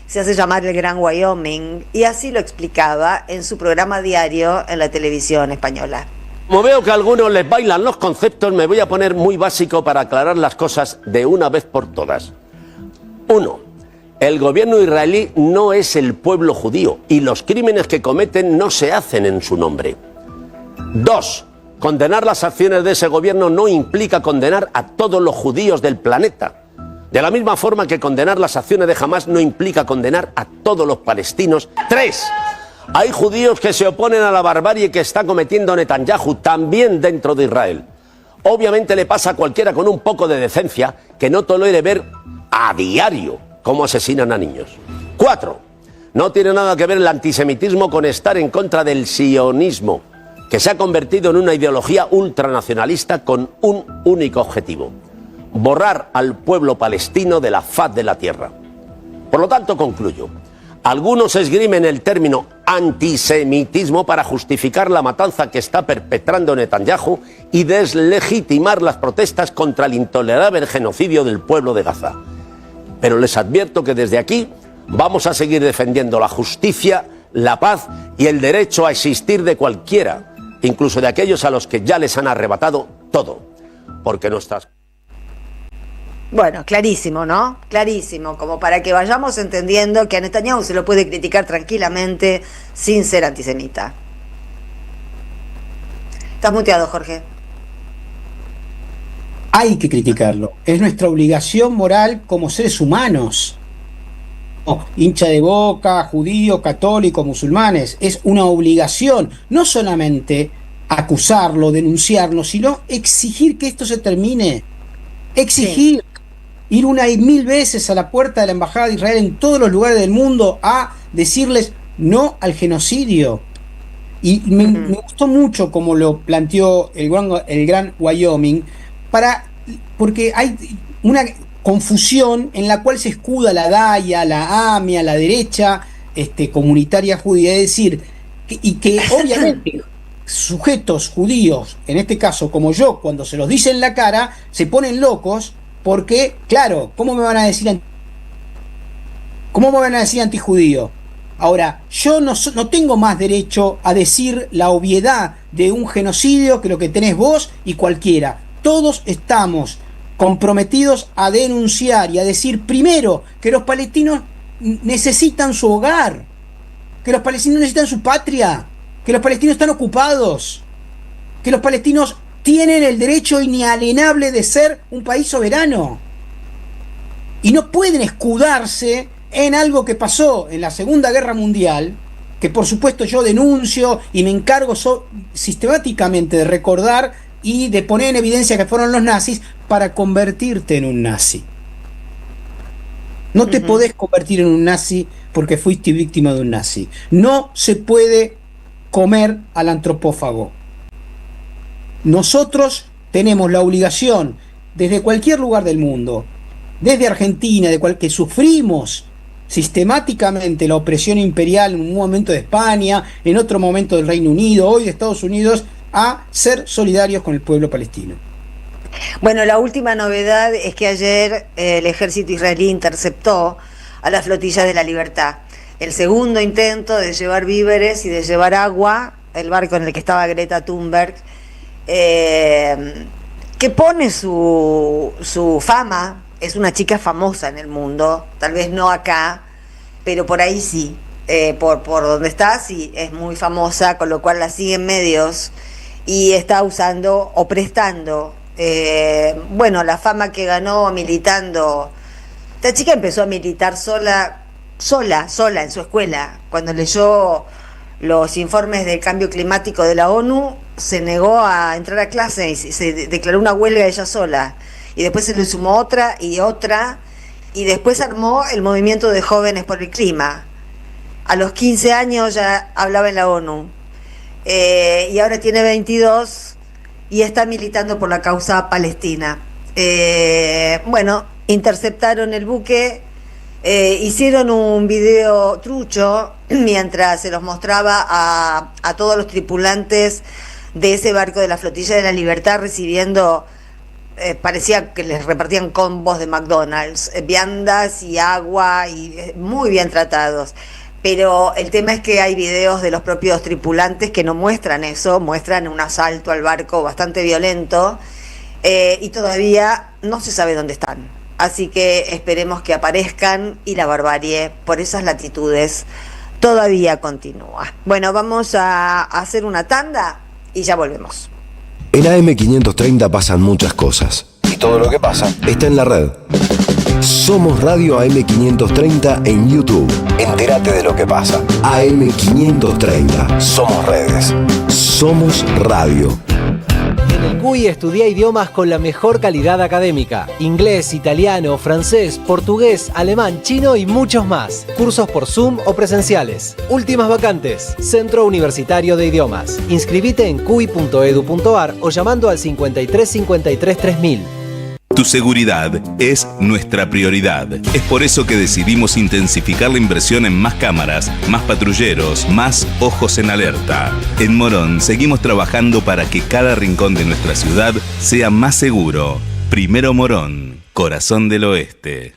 se hace llamar el Gran Wyoming, y así lo explicaba en su programa diario en la televisión española. Como veo que a algunos les bailan los conceptos, me voy a poner muy básico para aclarar las cosas de una vez por todas. 1. El gobierno israelí no es el pueblo judío y los crímenes que cometen no se hacen en su nombre. 2. Condenar las acciones de ese gobierno no implica condenar a todos los judíos del planeta. De la misma forma que condenar las acciones de Hamás no implica condenar a todos los palestinos. 3. Hay judíos que se oponen a la barbarie que está cometiendo Netanyahu también dentro de Israel. Obviamente le pasa a cualquiera con un poco de decencia que no tolere ver a diario cómo asesinan a niños. 4. No tiene nada que ver el antisemitismo con estar en contra del sionismo, que se ha convertido en una ideología ultranacionalista con un único objetivo: borrar al pueblo palestino de la faz de la tierra. Por lo tanto, concluyo. Algunos esgrimen el término antisemitismo para justificar la matanza que está perpetrando Netanyahu y deslegitimar las protestas contra el intolerable genocidio del pueblo de Gaza. Pero les advierto que desde aquí vamos a seguir defendiendo la justicia, la paz y el derecho a existir de cualquiera, incluso de aquellos a los que ya les han arrebatado todo, porque nuestras... Bueno, clarísimo, ¿no? Clarísimo, como para que vayamos entendiendo que a Netanyahu se lo puede criticar tranquilamente sin ser antisemita. Estás muteado, Jorge. Hay que criticarlo. Es nuestra obligación moral como seres humanos. Hincha de Boca, judío, católico, musulmanes. Es una obligación, no solamente acusarlo, denunciarlo, sino exigir que esto se termine. Exigir. Sí. Ir una y mil veces a la puerta de la Embajada de Israel en todos los lugares del mundo a decirles no al genocidio. Y me gustó mucho como lo planteó el gran Wyoming, porque hay una confusión en la cual se escuda la DAIA, la AMIA, la derecha comunitaria judía, es decir, que obviamente sujetos judíos, en este caso como yo, cuando se los dice en la cara, se ponen locos. Porque, claro, ¿cómo me van a decir antijudío? Ahora, yo no tengo más derecho a decir la obviedad de un genocidio que lo que tenés vos y cualquiera. Todos estamos comprometidos a denunciar y a decir primero que los palestinos necesitan su hogar, que los palestinos necesitan su patria, que los palestinos están ocupados, que los palestinos tienen el derecho inalienable de ser un país soberano. Y no pueden escudarse en algo que pasó en la Segunda Guerra Mundial, que por supuesto yo denuncio y me encargo sistemáticamente de recordar y de poner en evidencia que fueron los nazis para convertirte en un nazi. No te podés convertir en un nazi porque fuiste víctima de un nazi. No se puede comer al antropófago. Nosotros tenemos la obligación, desde cualquier lugar del mundo, desde Argentina, que sufrimos sistemáticamente la opresión imperial en un momento de España, en otro momento del Reino Unido, hoy de Estados Unidos, a ser solidarios con el pueblo palestino. Bueno, la última novedad es que ayer el ejército israelí interceptó a la Flotilla de la Libertad. El segundo intento de llevar víveres y de llevar agua, el barco en el que estaba Greta Thunberg, que pone su fama, es una chica famosa en el mundo, tal vez no acá, pero por ahí sí, por donde está sí, es muy famosa, con lo cual la siguen medios y está usando o prestando, la fama que ganó militando. Esta chica empezó a militar sola en su escuela, cuando leyó los informes del cambio climático de la ONU, se negó a entrar a clase y se declaró una huelga ella sola. Y después se le sumó otra, y después armó el movimiento de jóvenes por el clima. A los 15 años ya hablaba en la ONU. Y ahora tiene 22 y está militando por la causa palestina. Interceptaron el buque, hicieron un video trucho mientras se los mostraba a todos los tripulantes de ese barco de la Flotilla de la Libertad recibiendo, parecía que les repartían combos de McDonald's, viandas y agua, y muy bien tratados. Pero el tema es que hay videos de los propios tripulantes que no muestran eso, muestran un asalto al barco bastante violento, y todavía no se sabe dónde están. Así que esperemos que aparezcan y la barbarie por esas latitudes todavía continúa. Bueno, vamos a hacer una tanda y ya volvemos. En AM530 pasan muchas cosas. Y todo lo que pasa está en la red. Somos Radio AM530 en YouTube. Entérate de lo que pasa. AM530. Somos redes. Somos radio. En el CUY estudia idiomas con la mejor calidad académica. Inglés, italiano, francés, portugués, alemán, chino y muchos más. Cursos por Zoom o presenciales. Últimas vacantes. Centro Universitario de Idiomas. Inscribite en cuy.edu.ar o llamando al 53 53 3000. Tu seguridad es nuestra prioridad. Es por eso que decidimos intensificar la inversión en más cámaras, más patrulleros, más ojos en alerta. En Morón seguimos trabajando para que cada rincón de nuestra ciudad sea más seguro. Primero Morón, corazón del oeste.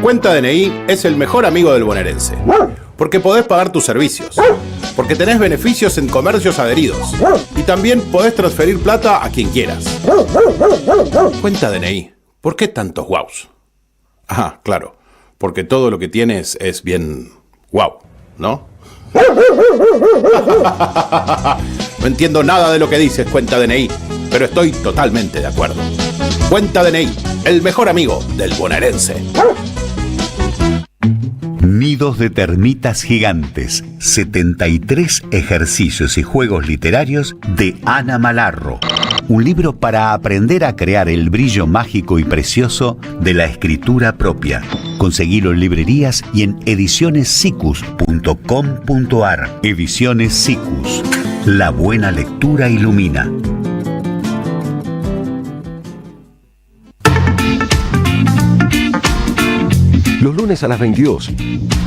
Cuenta DNI es el mejor amigo del bonaerense. Porque podés pagar tus servicios. Porque tenés beneficios en comercios adheridos. Y también podés transferir plata a quien quieras. Cuenta DNI. ¿Por qué tantos guaus? Ah, claro. Porque todo lo que tienes es bien guau, ¿no? No entiendo nada de lo que dices, Cuenta DNI, pero estoy totalmente de acuerdo. Cuenta DNI, el mejor amigo del bonaerense. Nidos de termitas gigantes, 73 ejercicios y juegos literarios de Ana Malarro. Un libro para aprender a crear el brillo mágico y precioso de la escritura propia. Conseguilo en librerías y en edicionessicus.com.ar. Ediciones Sicus. La buena lectura ilumina. Los lunes a las 22,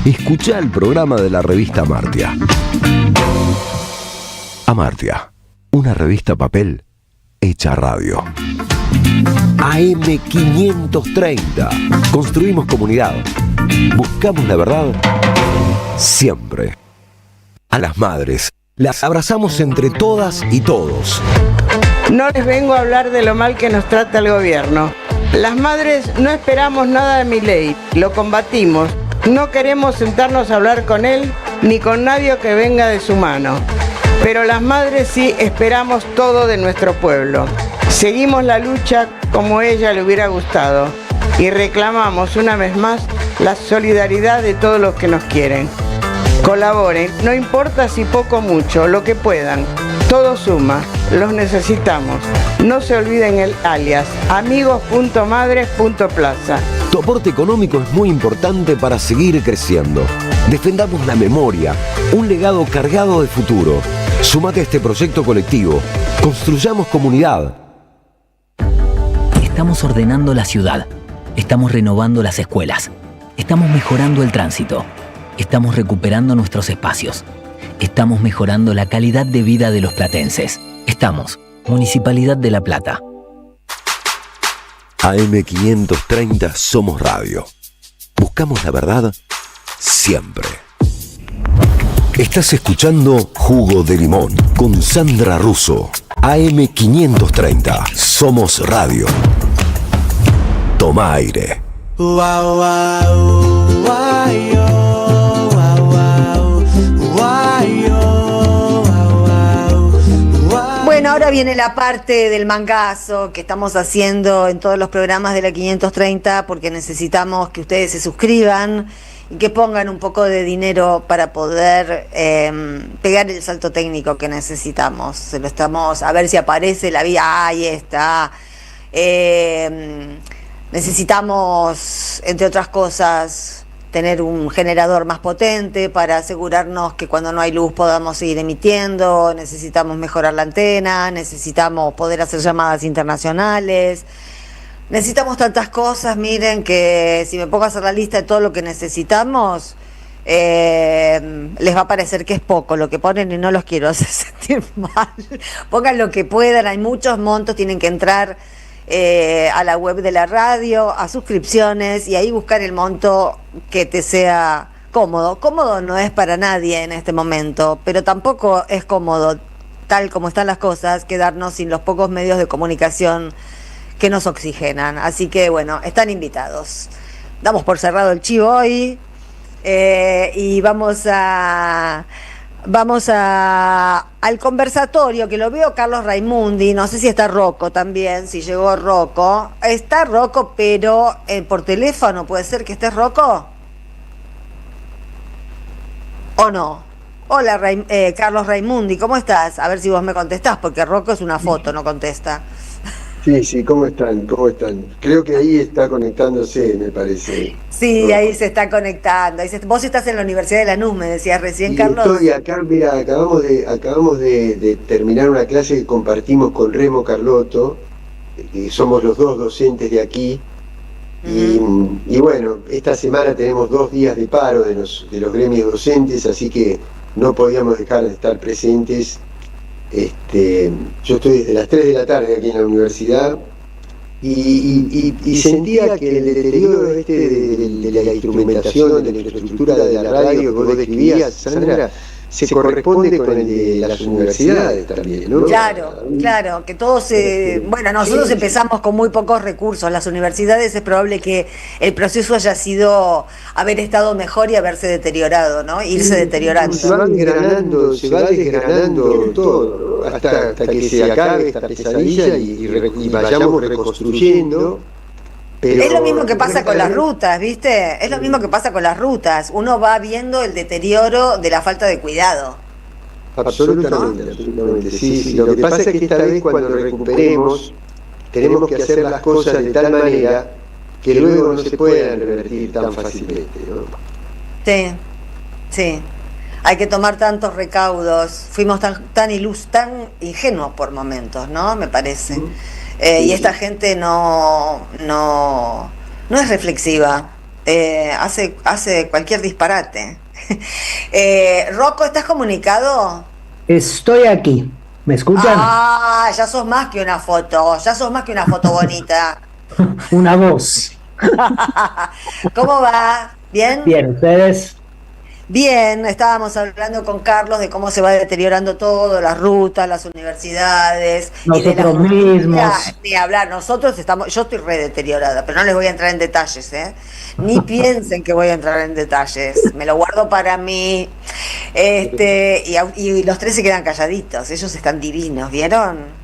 escuchá el programa de la revista Amartya. Amartya, una revista papel hecha radio. AM530. Construimos comunidad. Buscamos la verdad siempre. A las madres, las abrazamos entre todas y todos. No les vengo a hablar de lo mal que nos trata el gobierno. Las madres no esperamos nada de Milei, lo combatimos. No queremos sentarnos a hablar con él ni con nadie que venga de su mano. Pero las madres sí esperamos todo de nuestro pueblo. Seguimos la lucha como ella le hubiera gustado y reclamamos una vez más la solidaridad de todos los que nos quieren. Colaboren, no importa si poco o mucho, lo que puedan. Todo suma, los necesitamos. No se olviden el alias, amigos.madres.plaza. Tu aporte económico es muy importante para seguir creciendo. Defendamos la memoria, un legado cargado de futuro. Súmate a este proyecto colectivo. Construyamos comunidad. Estamos ordenando la ciudad. Estamos renovando las escuelas. Estamos mejorando el tránsito. Estamos recuperando nuestros espacios. Estamos mejorando la calidad de vida de los platenses. Estamos, Municipalidad de La Plata. AM530 Somos Radio. Buscamos la verdad siempre. Estás escuchando Jugo de Limón con Sandra Russo. AM530 Somos Radio. Toma aire. Bueno, ahora viene la parte del mangazo que estamos haciendo en todos los programas de la 530 porque necesitamos que ustedes se suscriban y que pongan un poco de dinero para poder pegar el salto técnico que necesitamos. Se lo estamos, a ver si aparece la vía, ahí está. Necesitamos, entre otras cosas, tener un generador más potente para asegurarnos que cuando no hay luz podamos seguir emitiendo. Necesitamos mejorar la antena, necesitamos poder hacer llamadas internacionales. Necesitamos tantas cosas, miren, que si me pongo a hacer la lista de todo lo que necesitamos, les va a parecer que es poco lo que ponen y no los quiero hacer sentir mal. Pongan lo que puedan, hay muchos montos, tienen que entrar a la web de la radio, a suscripciones y ahí buscar el monto que te sea cómodo. Cómodo no es para nadie en este momento, pero tampoco es cómodo, tal como están las cosas, quedarnos sin los pocos medios de comunicación que nos oxigenan. Así que bueno, están invitados. Damos por cerrado el chivo hoy y vamos a Vamos al conversatorio, que lo veo Carlos Raimundi, no sé si está Rocco también, si llegó Rocco. Está Rocco, pero por teléfono, ¿puede ser que estés Rocco? ¿O no? Hola, Carlos Raimundi, ¿cómo estás? A ver si vos me contestás, porque Rocco es una foto, no contesta. Sí, ¿cómo están? Creo que ahí está conectándose, me parece. Sí, ahí se está conectando. Vos estás en la Universidad de Lanús, me decías recién, Carlos. Estoy acá, mira, acabamos de terminar una clase que compartimos con Remo Carlotto, y somos los dos docentes de aquí. Y bueno, esta semana tenemos 2 días de paro de los gremios docentes, así que no podíamos dejar de estar presentes. Yo estoy desde las 3 de la tarde aquí en la universidad y sentía que el deterioro de la instrumentación, de la infraestructura de la radio que vos describías, Sandra, se corresponde con el de las universidades también, ¿no? Claro, que todos, bueno, nosotros empezamos con muy pocos recursos, las universidades es probable que el proceso haya sido haber estado mejor y haberse deteriorado, ¿no? Irse deteriorando. Se va desgranando todo, hasta que se acabe esta pesadilla y vayamos reconstruyendo. Pero es lo mismo que pasa con las rutas, ¿viste? Es lo mismo que pasa con las rutas. Uno va viendo el deterioro de la falta de cuidado. Absolutamente. Sí. Lo que pasa es que esta vez cuando recuperemos, tenemos que hacer las cosas de tal manera que luego no se puedan revertir tan fácilmente, ¿no? Sí. Hay que tomar tantos recaudos. Fuimos tan ingenuos por momentos, ¿no? Me parece. Y esta gente no es reflexiva, hace cualquier disparate. Rocco, ¿estás comunicado? Estoy aquí, ¿me escuchan? Ya sos más que una foto, bonita. Una voz. ¿Cómo va? ¿Bien? Bien, ¿ustedes? Bien, estábamos hablando con Carlos de cómo se va deteriorando todo, las rutas, las universidades. Nosotros mismos. Ni hablar, yo estoy re deteriorada, pero no les voy a entrar en detalles, Ni piensen que voy a entrar en detalles, me lo guardo para mí. Y los 3 se quedan calladitos, ellos están divinos, ¿vieron?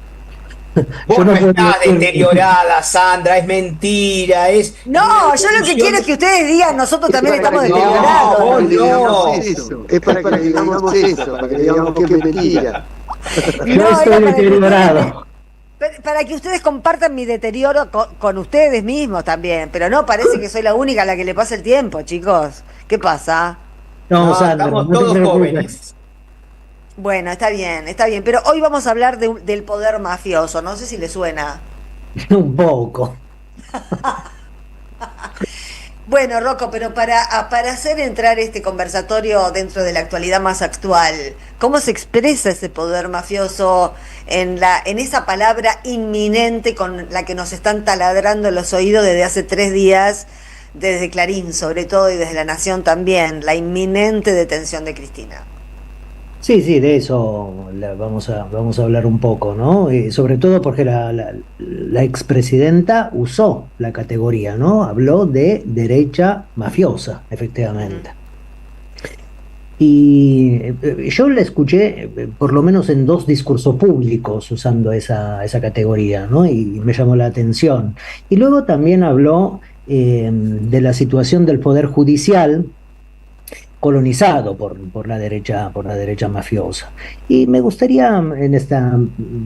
Vos no estás deteriorada, Sandra, es mentira, No, yo lo que quiero es que ustedes digan, nosotros también estamos deteriorados. No, es para que digamos eso, para que digamos que es mentira. No estoy deteriorado. Para que ustedes compartan mi deterioro con ustedes mismos también, pero no parece que soy la única a la que le pasa el tiempo, chicos. ¿Qué pasa? No, Sandra, estamos todos jóvenes. Bueno, está bien, pero hoy vamos a hablar del poder mafioso, no sé si le suena. Un poco. Bueno, Rocco, pero para hacer entrar este conversatorio dentro de la actualidad más actual, ¿cómo se expresa ese poder mafioso en esa palabra inminente con la que nos están taladrando los oídos desde hace 3 días, desde Clarín sobre todo y desde La Nación también, la inminente detención de Cristina? Sí, de eso vamos a hablar un poco, ¿no? Sobre todo porque la expresidenta usó la categoría, ¿no? Habló de derecha mafiosa, efectivamente. Y yo la escuché por lo menos en 2 discursos públicos usando esa categoría, ¿no? Y me llamó la atención. Y luego también habló de la situación del Poder Judicial, colonizado por la derecha mafiosa. Y me gustaría en esta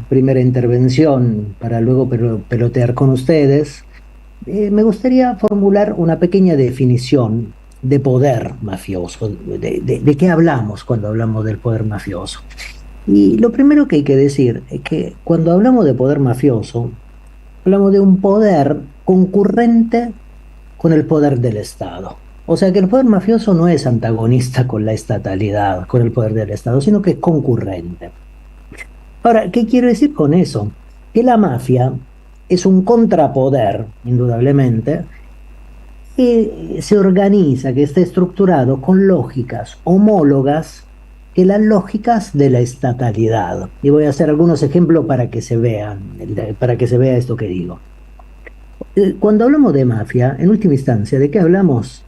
primera intervención, para luego pelotear con ustedes, me gustaría formular una pequeña definición de poder mafioso, de qué hablamos cuando hablamos del poder mafioso. Y lo primero que hay que decir es que cuando hablamos de poder mafioso, hablamos de un poder concurrente con el poder del Estado. O sea que el poder mafioso no es antagonista con la estatalidad, con el poder del Estado, sino que es concurrente. Ahora, ¿qué quiero decir con eso? Que la mafia es un contrapoder, indudablemente, que se organiza, que está estructurado con lógicas homólogas que las lógicas de la estatalidad. Y voy a hacer algunos ejemplos para que se vea esto que digo. Cuando hablamos de mafia, en última instancia, ¿de qué hablamos?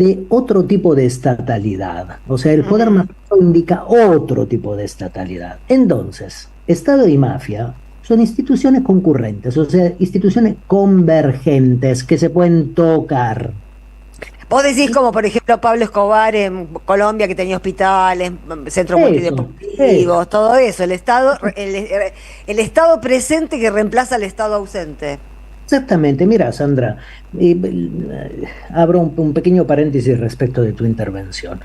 de otro tipo de estatalidad. O sea, el poder mafioso indica otro tipo de estatalidad. Entonces, Estado y mafia son instituciones concurrentes, o sea, instituciones convergentes que se pueden tocar. Vos decís como, por ejemplo, Pablo Escobar en Colombia, que tenía hospitales, centros multideportivos, todo eso, el Estado presente que reemplaza al Estado ausente. Exactamente, mira, Sandra, abro un pequeño paréntesis respecto de tu intervención.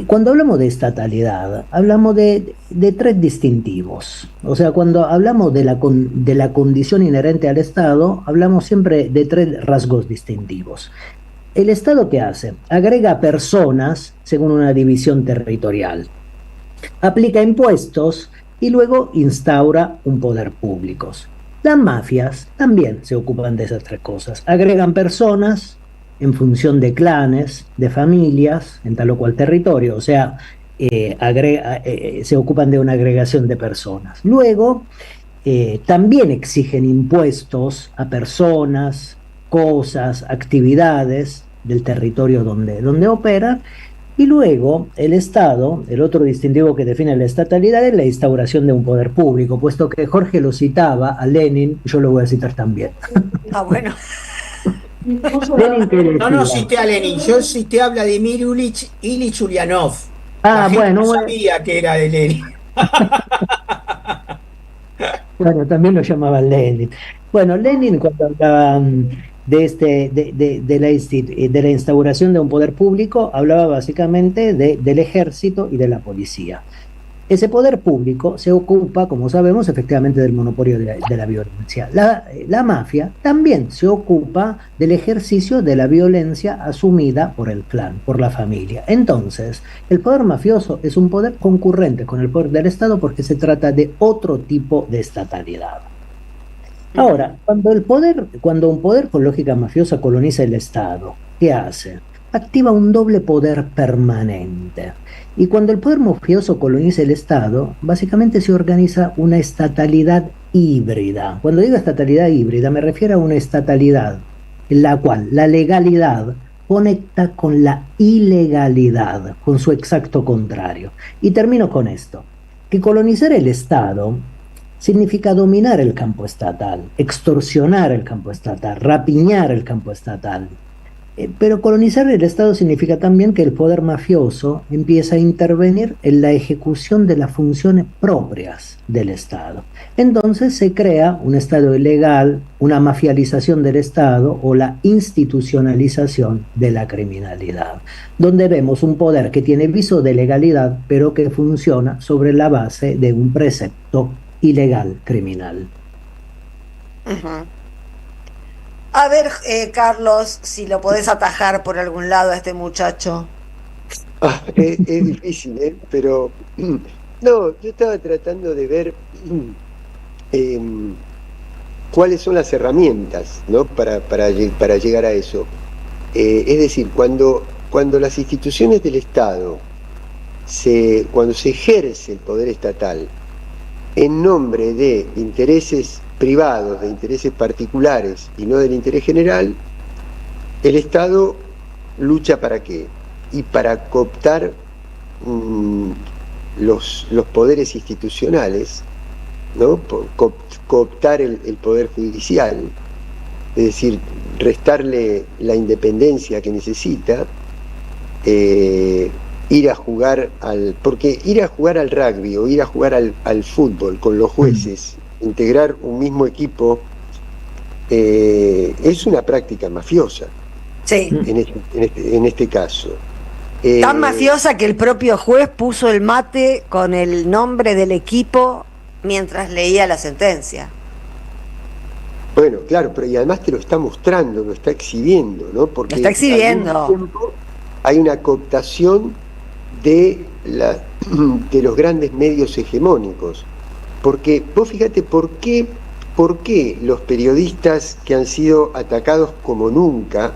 Cuando hablamos de estatalidad, hablamos de tres distintivos. O sea, cuando hablamos de la condición inherente al Estado, hablamos siempre de tres rasgos distintivos. ¿El Estado qué hace? Agrega personas según una división territorial, aplica impuestos y luego instaura un poder público. Las mafias también se ocupan de esas tres cosas. Agregan personas en función de clanes, de familias, en tal o cual territorio. O sea, se ocupan de una agregación de personas. Luego, también exigen impuestos a personas, cosas, actividades del territorio donde operan. Y luego el Estado, el otro distintivo que define la estatalidad, es la instauración de un poder público, puesto que Jorge lo citaba a Lenin, yo lo voy a citar también. Ah, bueno. Lenin, no cité a Lenin, yo cité a Vladimir Ilich Ulyanov. Ah, bueno. No sabía que era de Lenin. Bueno, también lo llamaban Lenin. Bueno, Lenin, cuando hablaba de la instauración de un poder público, hablaba básicamente del ejército y de la policía. Ese poder público se ocupa, como sabemos, efectivamente del monopolio de la violencia. La mafia también se ocupa del ejercicio de la violencia asumida por el clan, por la familia. Entonces, el poder mafioso es un poder concurrente con el poder del Estado porque se trata de otro tipo de estatalidad. Ahora, cuando un poder con lógica mafiosa coloniza el Estado, ¿qué hace? Activa un doble poder permanente. Y cuando el poder mafioso coloniza el Estado, básicamente se organiza una estatalidad híbrida. Cuando digo estatalidad híbrida, me refiero a una estatalidad en la cual la legalidad conecta con la ilegalidad, con su exacto contrario. Y termino con esto, que colonizar el Estado significa dominar el campo estatal, extorsionar el campo estatal, rapiñar el campo estatal. Pero colonizar el Estado significa también que el poder mafioso empieza a intervenir en la ejecución de las funciones propias del Estado. Entonces se crea un Estado ilegal, una mafialización del Estado o la institucionalización de la criminalidad, donde vemos un poder que tiene viso de legalidad, pero que funciona sobre la base de un precepto ilegal criminal. Uh-huh. A ver, Carlos, si lo podés atajar por algún lado a este muchacho. Es difícil, pero no, yo estaba tratando de ver cuáles son las herramientas, ¿no? para llegar a eso. Es decir, cuando las instituciones del Estado, cuando se ejerce el poder estatal en nombre de intereses privados, de intereses particulares y no del interés general, el Estado lucha ¿para qué? Y para cooptar los poderes institucionales, ¿no? Cooptar el poder judicial, es decir, restarle la independencia que necesita, ir a jugar porque ir a jugar al rugby o ir a jugar al fútbol con los jueces, integrar un mismo equipo, es una práctica mafiosa. Sí. En este caso. Tan mafiosa que el propio juez puso el mate con el nombre del equipo mientras leía la sentencia. Bueno, claro, pero y además te lo está mostrando, lo está exhibiendo, ¿no? Porque lo está exhibiendo. Al mismo tiempo hay una cooptación de los grandes medios hegemónicos. Porque vos fíjate por qué los periodistas que han sido atacados como nunca,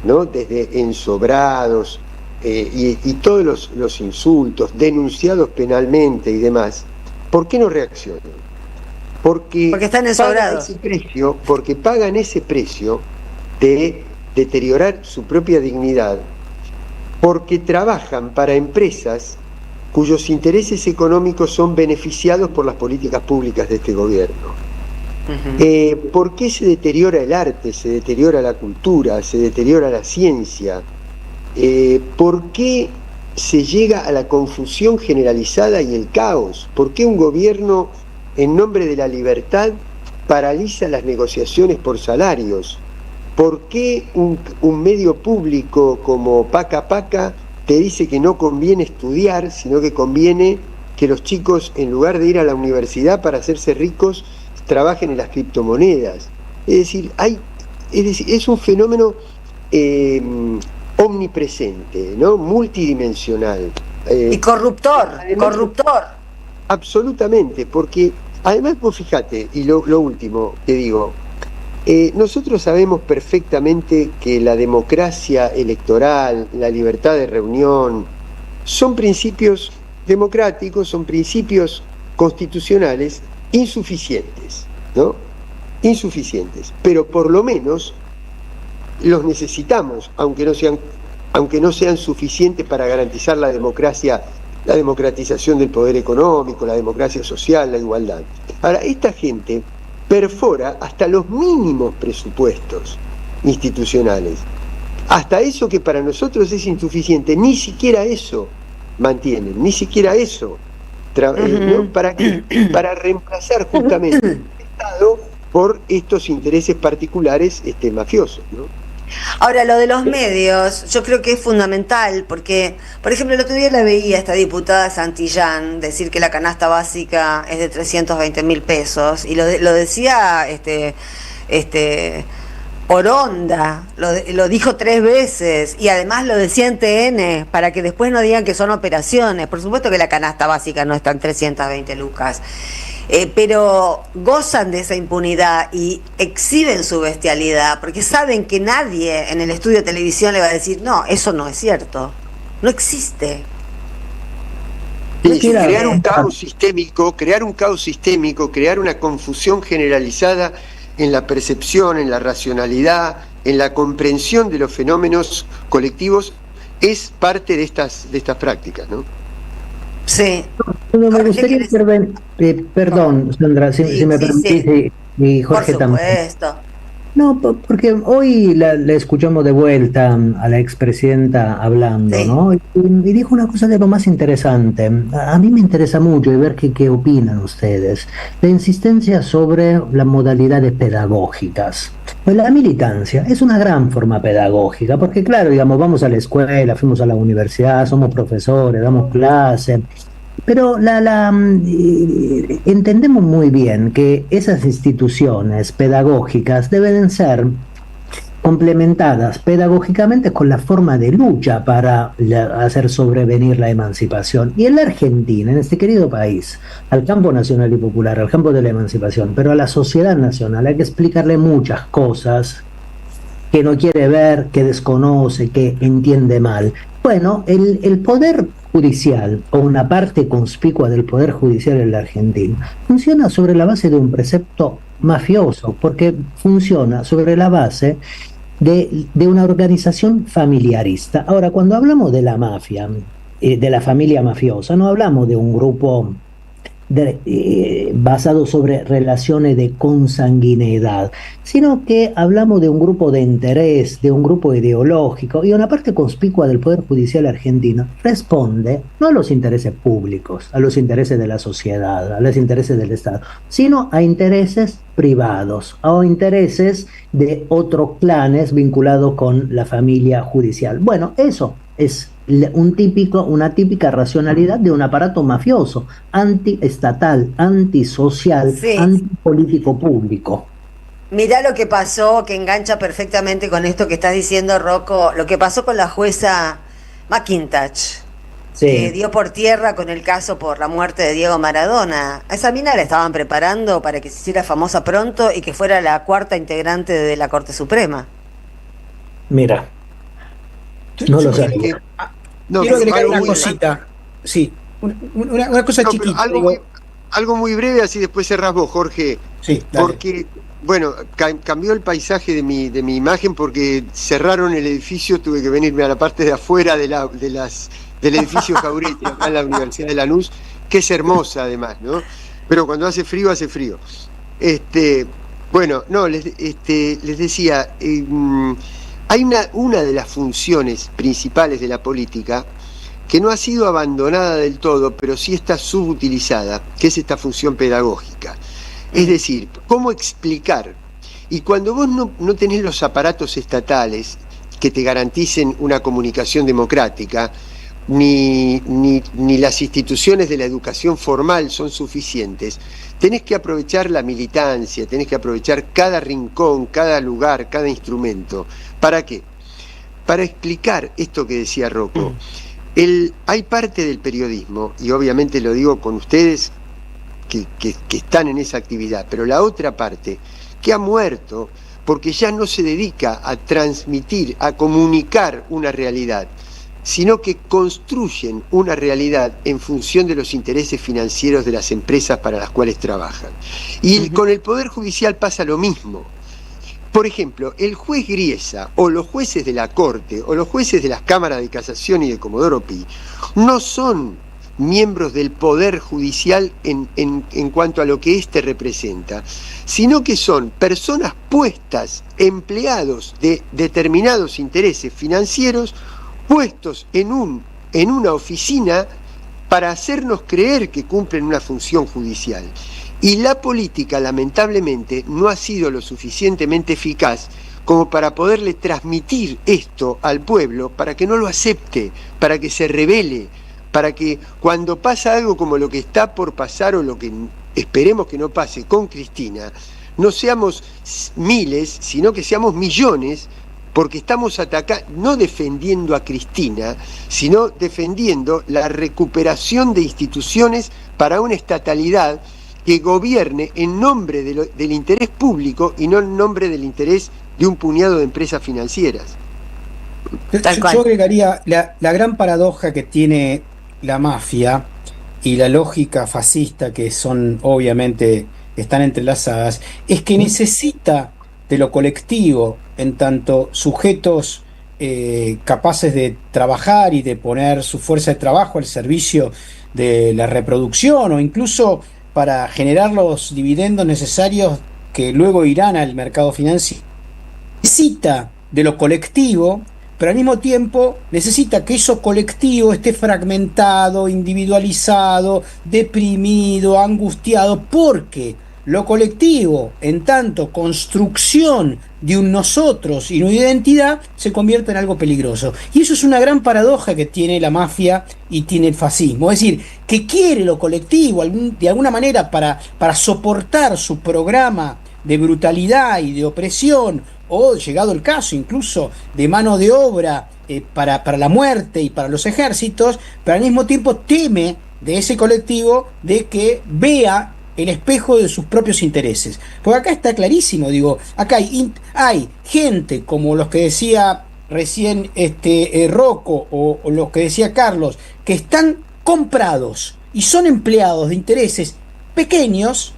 ¿no? Desde ensobrados y todos los insultos, denunciados penalmente y demás, ¿por qué no reaccionan? Porque están ensobrados. Porque pagan ese precio de deteriorar su propia dignidad porque trabajan para empresas cuyos intereses económicos son beneficiados por las políticas públicas de este gobierno. ¿Por qué se deteriora el arte, se deteriora la cultura, se deteriora la ciencia? ¿Por qué se llega a la confusión generalizada y el caos? ¿Por qué un gobierno, en nombre de la libertad, paraliza las negociaciones por salarios? ¿Por qué un medio público como Paca Paca te dice que no conviene estudiar, sino que conviene que los chicos, en lugar de ir a la universidad para hacerse ricos, trabajen en las criptomonedas? Es decir, es un fenómeno omnipresente, ¿no? Multidimensional. Y corruptor. Absolutamente, porque además vos fíjate, y lo último te digo, nosotros sabemos perfectamente que la democracia electoral, la libertad de reunión, son principios democráticos, son principios constitucionales insuficientes, ¿no? Insuficientes, pero por lo menos los necesitamos, aunque no sean suficientes para garantizar la democracia, la democratización del poder económico, la democracia social, la igualdad. Ahora, esta gente perfora hasta los mínimos presupuestos institucionales. Hasta eso que para nosotros es insuficiente, ni siquiera eso mantienen, ni siquiera eso. ¿No? Para reemplazar justamente el Estado por estos intereses particulares mafiosos, ¿no? Ahora, lo de los medios, yo creo que es fundamental, porque, por ejemplo, el otro día la veía esta diputada Santillán decir que la canasta básica es de 320.000 pesos, y lo decía Oronda, lo dijo 3 veces, y además lo decía en TN, para que después no digan que son operaciones. Por supuesto que la canasta básica no está en 320 lucas. Pero gozan de esa impunidad y exhiben su bestialidad, porque saben que nadie en el estudio de televisión le va a decir, no, eso no es cierto, no existe. Crear un caos sistémico, crear una confusión generalizada en la percepción, en la racionalidad, en la comprensión de los fenómenos colectivos, es parte de estas prácticas, ¿no? Sí. Me gustaría perdón, Sandra, si me permitís, y Jorge también. Por supuesto. No, porque hoy la escuchamos de vuelta a la expresidenta hablando, sí, ¿no? Y dijo una cosa de lo más interesante. A mí me interesa mucho y ver qué opinan ustedes. La insistencia sobre las modalidades pedagógicas. Pues la militancia es una gran forma pedagógica, porque claro, digamos, vamos a la escuela, fuimos a la universidad, somos profesores, damos clases. Pero entendemos muy bien que esas instituciones pedagógicas deben ser complementadas pedagógicamente con la forma de lucha para hacer sobrevenir la emancipación. Y en la Argentina, en este querido país, al campo nacional y popular, al campo de la emancipación, pero a la sociedad nacional hay que explicarle muchas cosas que no quiere ver, que desconoce, que entiende mal. Bueno, el poder judicial, o una parte conspicua del poder judicial en la Argentina, funciona sobre la base de un precepto mafioso, porque funciona sobre la base de una organización familiarista. Ahora, cuando hablamos de la mafia, de la familia mafiosa, no hablamos de un grupo basado sobre relaciones de consanguineidad, sino que hablamos de un grupo de interés, de un grupo ideológico, y una parte conspicua del Poder Judicial argentino responde no a los intereses públicos, a los intereses de la sociedad, a los intereses del Estado, sino a intereses privados, a intereses de otros clanes vinculados con la familia judicial. Bueno, eso es una típica racionalidad de un aparato mafioso, antiestatal, antisocial, sí, antipolítico público. Mirá lo que pasó, que engancha perfectamente con esto que estás diciendo, Rocco, lo que pasó con la jueza McIntosh, sí, que dio por tierra con el caso por la muerte de Diego Maradona. A esa mina la estaban preparando para que se hiciera famosa pronto y que fuera la 4ª integrante de la Corte Suprema. Mira, no lo sé. Quiero agregar una cosita. Sí, una cosa chiquita. Algo muy breve, así después cerrás vos, Jorge. Sí, dale. Porque bueno, cambió el paisaje de mi imagen porque cerraron el edificio, tuve que venirme a la parte de afuera del edificio Jauretti, acá en la Universidad de Lanús, que es hermosa además, ¿no? Pero cuando hace frío, hace frío. Bueno, no, les decía, hay una de las funciones principales de la política que no ha sido abandonada del todo, pero sí está subutilizada, que es esta función pedagógica. Es decir, ¿cómo explicar? Y cuando vos no tenés los aparatos estatales que te garanticen una comunicación democrática, ni las instituciones de la educación formal son suficientes, tenés que aprovechar la militancia, tenés que aprovechar cada rincón, cada lugar, cada instrumento. ¿Para qué? Para explicar esto que decía Rocco. Hay parte del periodismo, y obviamente lo digo con ustedes que están en esa actividad, pero la otra parte que ha muerto porque ya no se dedica a transmitir, a comunicar una realidad, sino que construyen una realidad en función de los intereses financieros de las empresas para las cuales trabajan. Y con el Poder Judicial pasa lo mismo. Por ejemplo, el juez Griesa, o los jueces de la Corte, o los jueces de las cámaras de casación y de Comodoro Pi, no son miembros del Poder Judicial en cuanto a lo que éste representa, sino que son personas puestas, empleados de determinados intereses financieros, puestos en una oficina para hacernos creer que cumplen una función judicial. Y la política, lamentablemente, no ha sido lo suficientemente eficaz como para poderle transmitir esto al pueblo, para que no lo acepte, para que se rebele, para que cuando pasa algo como lo que está por pasar o lo que esperemos que no pase con Cristina, no seamos miles, sino que seamos millones, porque estamos no defendiendo a Cristina, sino defendiendo la recuperación de instituciones para una estatalidad que gobierne en nombre del interés público y no en nombre del interés de un puñado de empresas financieras. Yo agregaría la gran paradoja que tiene la mafia y la lógica fascista, que son obviamente están entrelazadas, es que necesita de lo colectivo en tanto sujetos capaces de trabajar y de poner su fuerza de trabajo al servicio de la reproducción o incluso para generar los dividendos necesarios que luego irán al mercado financiero. Necesita de lo colectivo, pero al mismo tiempo necesita que eso colectivo esté fragmentado, individualizado, deprimido, angustiado, porque lo colectivo, en tanto construcción de un nosotros y una identidad, se convierte en algo peligroso. Y eso es una gran paradoja que tiene la mafia y tiene el fascismo. Es decir, que quiere lo colectivo de alguna manera para soportar su programa de brutalidad y de opresión, o llegado el caso incluso de mano de obra para la muerte y para los ejércitos, pero al mismo tiempo teme de ese colectivo de que vea el espejo de sus propios intereses. Porque acá está clarísimo, digo, acá hay gente como los que decía recién Rocco o los que decía Carlos, que están comprados y son empleados de intereses pequeños,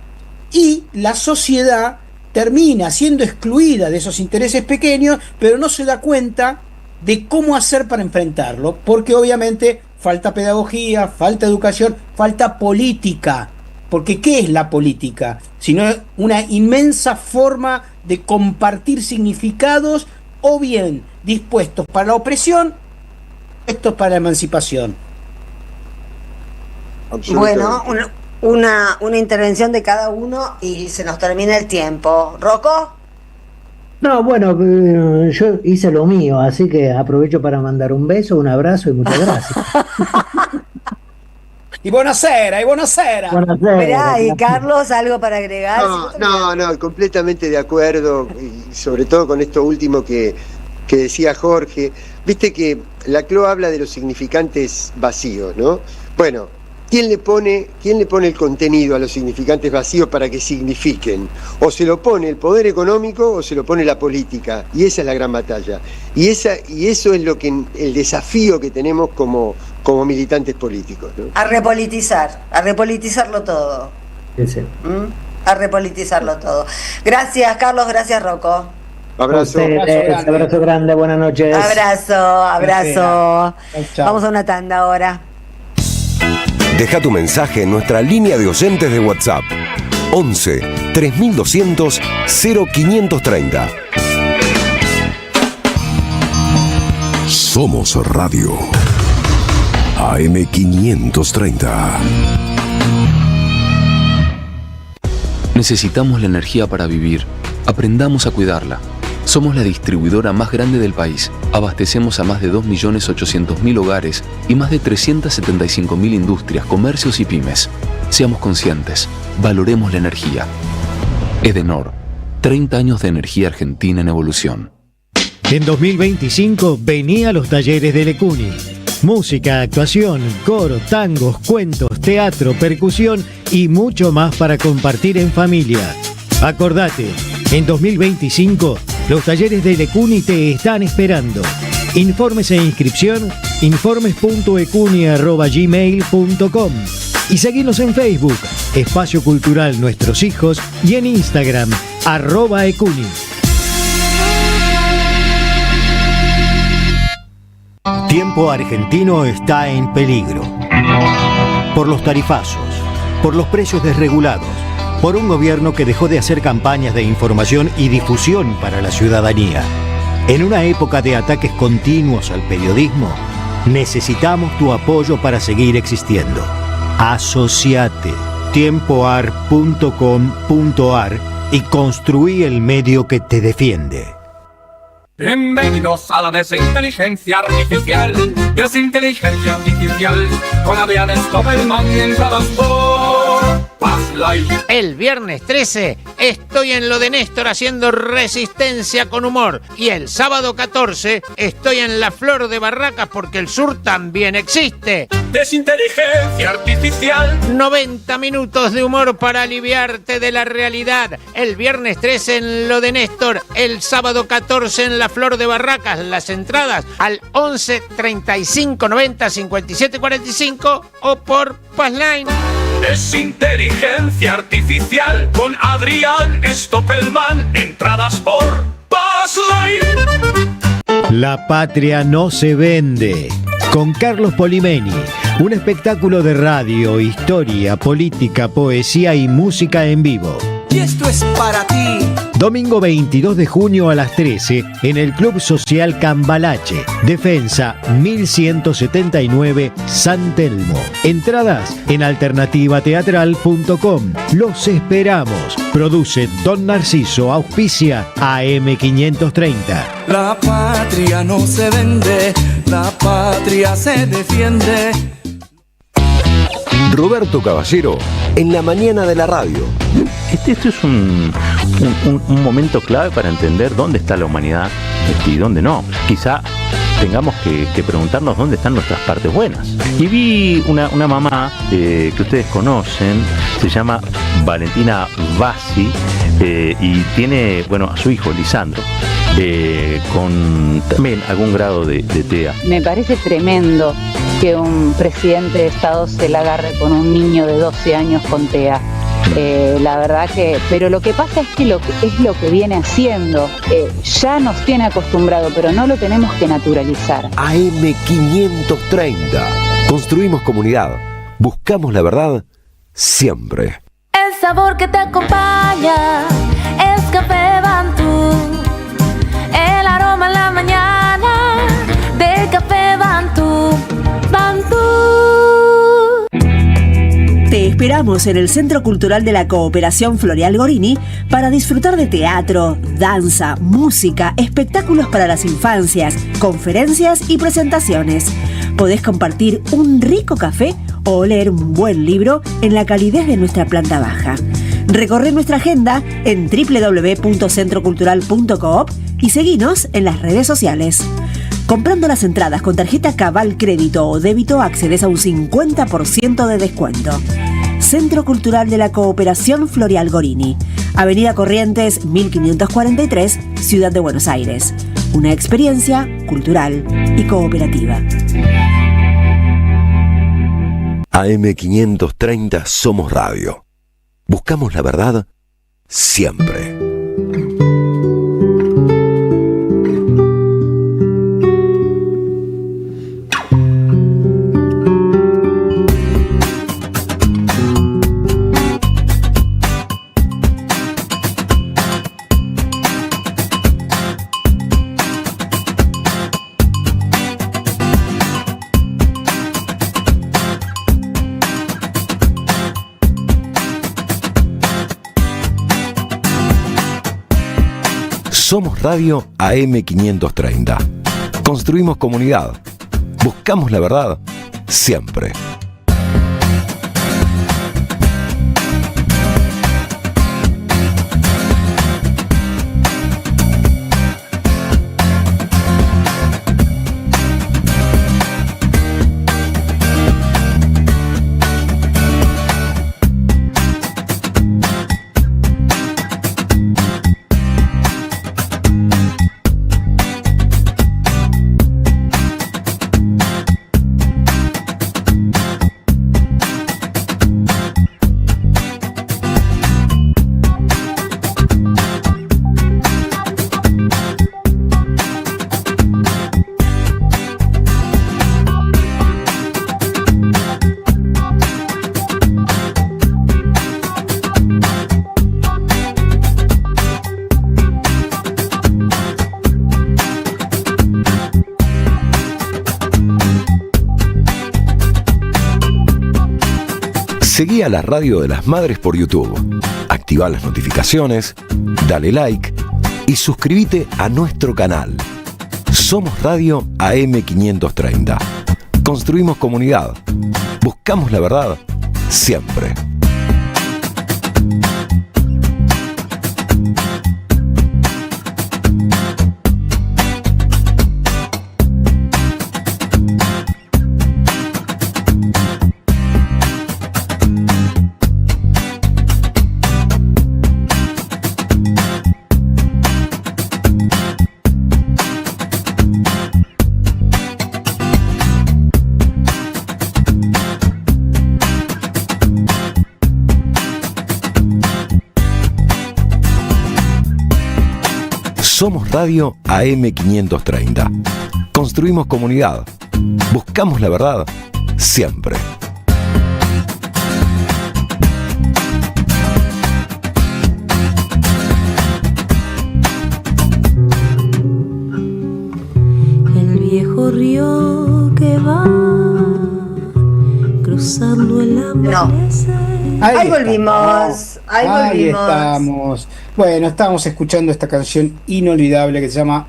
y la sociedad termina siendo excluida de esos intereses pequeños, pero no se da cuenta de cómo hacer para enfrentarlo, porque obviamente falta pedagogía, falta educación, falta política. Porque ¿qué es la política? Sino una inmensa forma de compartir significados, o bien dispuestos para la opresión, dispuestos para la emancipación. Bueno, una intervención de cada uno y se nos termina el tiempo. ¿Rocco? No, bueno, yo hice lo mío, así que aprovecho para mandar un beso, un abrazo y muchas gracias. Y buonasera, y buonasera. Esperá, y Carlos, ¿algo para agregar? No, completamente de acuerdo, y sobre todo con esto último que decía Jorge. Viste que Laclau habla de los significantes vacíos, ¿no? Bueno, ¿quién le pone el contenido a los significantes vacíos para que signifiquen? O se lo pone el poder económico o se lo pone la política, y esa es la gran batalla. Y eso es el desafío que tenemos como militantes políticos, ¿no? A repolitizarlo todo. Sí. a repolitizarlo todo. Gracias, Carlos, gracias, Rocco. Abrazo. Abrazo grande, buenas noches. Abrazo. Chao. Vamos a una tanda ahora. Deja tu mensaje en nuestra línea de oyentes de WhatsApp. 11 3200 0530. Somos Radio AM530. Necesitamos la energía para vivir. Aprendamos a cuidarla. Somos la distribuidora más grande del país. Abastecemos a más de 2.800.000 hogares y más de 375.000 industrias, comercios y pymes. Seamos conscientes. Valoremos la energía. Edenor. 30 años de energía argentina en evolución. En 2025 vení a los talleres de Lecuni. Música, actuación, coro, tangos, cuentos, teatro, percusión y mucho más para compartir en familia. Acordate, en 2025 los talleres de Lecuni te están esperando. Informes e inscripción, informes.ecuni@gmail.com y seguinos en Facebook, Espacio Cultural Nuestros Hijos, y en Instagram, @ecuni. Tiempo argentino está en peligro. Por los tarifazos, por los precios desregulados, por un gobierno que dejó de hacer campañas de información y difusión para la ciudadanía. En una época de ataques continuos al periodismo, necesitamos tu apoyo para seguir existiendo. Asociate, tiempoar.com.ar y construí el medio que te defiende. Bienvenidos a la desinteligencia artificial. Desinteligencia artificial con Adrián Stoppelman entradas por Passlight. El viernes 13 estoy en lo de Néstor haciendo resistencia con humor. Y el sábado 14 estoy en la Flor de Barracas porque el sur también existe. Desinteligencia artificial. 90 minutos de humor para aliviarte de la realidad. El viernes 13 en lo de Néstor, el sábado 14 en la Flor de Barracas. Las entradas al 11 35 90 57 45 o por Passline. Desinteligencia artificial con Adrián Stoppelman. Entradas por Passline. La patria no se vende. Con Carlos Polimeni, un espectáculo de radio, historia, política, poesía y música en vivo. Y esto es para ti. Domingo 22 de junio a las 13 en el Club Social Cambalache, Defensa 1179 San Telmo. Entradas en alternativateatral.com. Los esperamos. Produce Don Narciso, auspicia AM530. La patria no se vende, la patria se defiende. Roberto Caballero en la mañana de la radio. Esto es un momento clave para entender dónde está la humanidad y dónde no. Quizá tengamos que preguntarnos dónde están nuestras partes buenas. Y vi una mamá que ustedes conocen, se llama Valentina Bassi, y tiene, a su hijo Lisandro, con también algún grado de TEA. Me parece tremendo que un presidente de Estado se la agarre con un niño de 12 años con TEA. La verdad que, pero lo que pasa es que es lo que viene haciendo. Ya nos tiene acostumbrado, pero no lo tenemos que naturalizar. AM530. Construimos comunidad. Buscamos la verdad siempre. El sabor que te acompaña es Café Bantú. El aroma en la mañana de Café Bantú. Bantú. Te esperamos en el Centro Cultural de la Cooperación Floreal Gorini para disfrutar de teatro, danza, música, espectáculos para las infancias, conferencias y presentaciones. Podés compartir un rico café o leer un buen libro en la calidez de nuestra planta baja. Recorre nuestra agenda en www.centrocultural.coop y seguinos en las redes sociales. Comprando las entradas con tarjeta Cabal Crédito o Débito accedes a un 50% de descuento. Centro Cultural de la Cooperación Floreal Gorini, Avenida Corrientes 1543, Ciudad de Buenos Aires. Una experiencia cultural y cooperativa. AM530 Somos Radio. Buscamos la verdad siempre. Somos Radio AM530. Construimos comunidad. Buscamos la verdad siempre. Seguí a la Radio de las Madres por YouTube. Activá las notificaciones, dale like y suscríbete a nuestro canal. Somos Radio AM530. Construimos comunidad. Buscamos la verdad siempre. Somos Radio AM530. Construimos comunidad. Buscamos la verdad siempre. El viejo río que va cruzando el amanecer. Ahí volvimos. Ahí estamos. Bueno, estábamos escuchando esta canción inolvidable que se llama,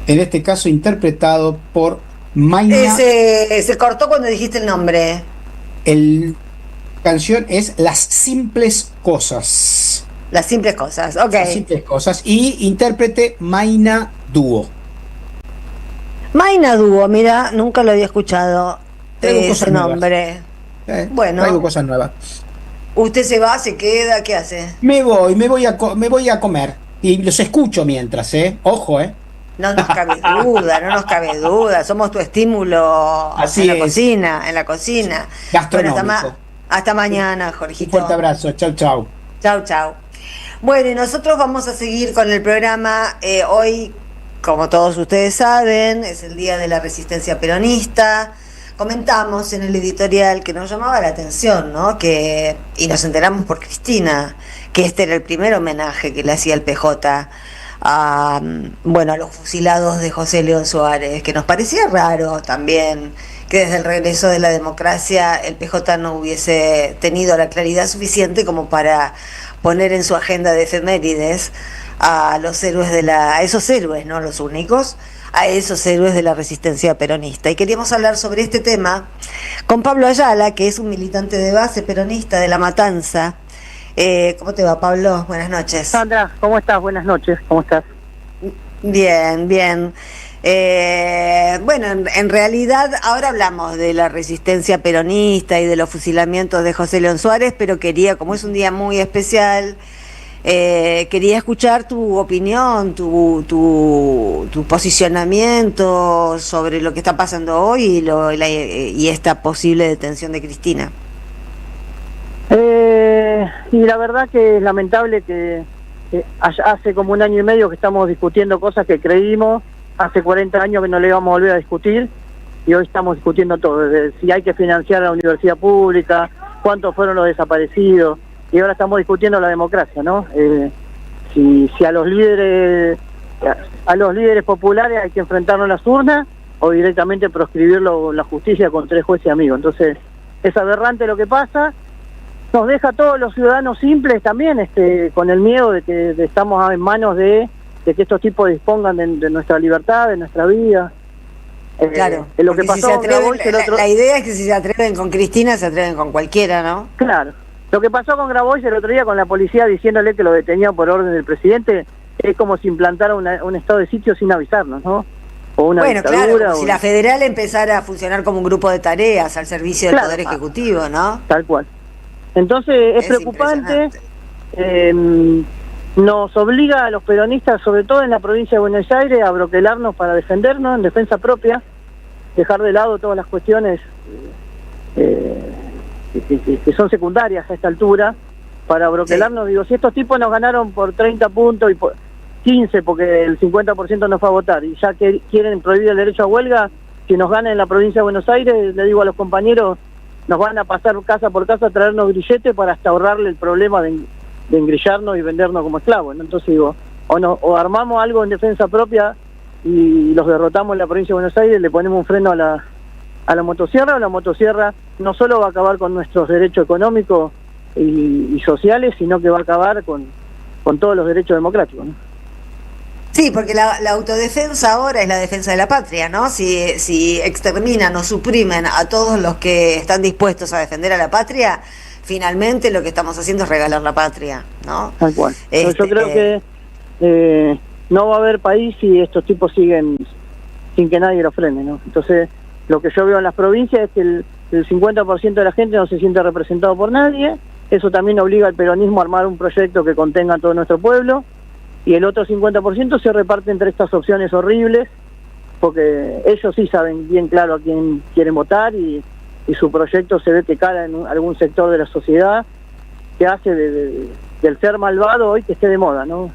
en este caso, interpretado por Mayna. Se cortó cuando dijiste el nombre. La canción es Las Simples Cosas. Las Simples Cosas, ok. Las Simples Cosas. Y intérprete Mayna Duo. Mayna Duo, mira, nunca lo había escuchado ese nombre. Bueno. Traigo cosas nuevas. ¿Usted se va, se queda, qué hace? Me voy a comer. Y los escucho mientras, Ojo, No nos cabe duda, somos tu estímulo Así en la es. cocina, Gastronómico. Bueno, hasta mañana, Jorgito. Un fuerte abrazo, chau. Chau. Bueno, y nosotros vamos a seguir con el programa. Hoy, como todos ustedes saben, es el Día de la Resistencia Peronista. Comentamos en el editorial que nos llamaba la atención, ¿no? Y nos enteramos por Cristina, que este era el primer homenaje que le hacía el PJ a los fusilados de José León Suárez, que nos parecía raro también que desde el regreso de la democracia el PJ no hubiese tenido la claridad suficiente como para poner en su agenda de efemérides a los héroes a esos héroes, no los únicos, a esos héroes de la resistencia peronista. Y queríamos hablar sobre este tema con Pablo Ayala, que es un militante de base peronista de La Matanza. ¿Cómo te va, Pablo? Buenas noches. Sandra, ¿cómo estás? Buenas noches, ¿cómo estás? Bien. Bueno, en realidad ahora hablamos de la resistencia peronista y de los fusilamientos de José León Suárez, pero como es un día muy especial, quería escuchar tu opinión, tu posicionamiento sobre lo que está pasando hoy y esta posible detención de Cristina. Y la verdad que es lamentable que hace como 1 año y medio que estamos discutiendo cosas que creímos, hace 40 años que no le íbamos a volver a discutir, y hoy estamos discutiendo todo, desde si hay que financiar la universidad pública, cuántos fueron los desaparecidos, y ahora estamos discutiendo la democracia, ¿no? Si a los líderes populares hay que enfrentarlos en las urnas, o directamente proscribirlo en la justicia con 3 jueces y amigos. Entonces, es aberrante lo que pasa, nos deja a todos los ciudadanos simples también con el miedo de que estamos en manos de que estos tipos dispongan de nuestra libertad, de nuestra vida. Claro, lo que pasó si se atreven, la idea es que si se atreven con Cristina, se atreven con cualquiera, ¿no? Claro. Lo que pasó con Grabois el otro día con la policía diciéndole que lo detenían por orden del presidente, es como si implantara un estado de sitio sin avisarnos, ¿no? O una dictadura, claro, si la federal empezara a funcionar como un grupo de tareas al servicio del Poder Ejecutivo, ¿no? Tal cual. Entonces es preocupante, nos obliga a los peronistas, sobre todo en la provincia de Buenos Aires, a broquelarnos para defendernos en defensa propia, dejar de lado todas las cuestiones que son secundarias a esta altura, para broquelarnos. Digo, si estos tipos nos ganaron por 30 puntos y por 15 porque el 50% no fue a votar, y ya que quieren prohibir el derecho a huelga, si nos ganan en la provincia de Buenos Aires, le digo a los compañeros, nos van a pasar casa por casa a traernos grilletes para hasta ahorrarle el problema de engrillarnos y vendernos como esclavos, ¿no? Entonces digo, o armamos algo en defensa propia y los derrotamos en la provincia de Buenos Aires, le ponemos un freno a la motosierra, o la motosierra no solo va a acabar con nuestros derechos económicos y sociales, sino que va a acabar con todos los derechos democráticos, ¿no? Sí, porque la autodefensa ahora es la defensa de la patria, ¿no? Si exterminan o suprimen a todos los que están dispuestos a defender a la patria, finalmente lo que estamos haciendo es regalar la patria, ¿no? Tal cual. Yo creo que no va a haber país si estos tipos siguen sin que nadie los frene, ¿no? Entonces, lo que yo veo en las provincias es que el 50% de la gente no se siente representado por nadie. Eso también obliga al peronismo a armar un proyecto que contenga a todo nuestro pueblo, y el otro 50% se reparte entre estas opciones horribles, porque ellos sí saben bien claro a quién quieren votar, y su proyecto se ve que cala en algún sector de la sociedad, que hace del ser malvado hoy que esté de moda, ¿no?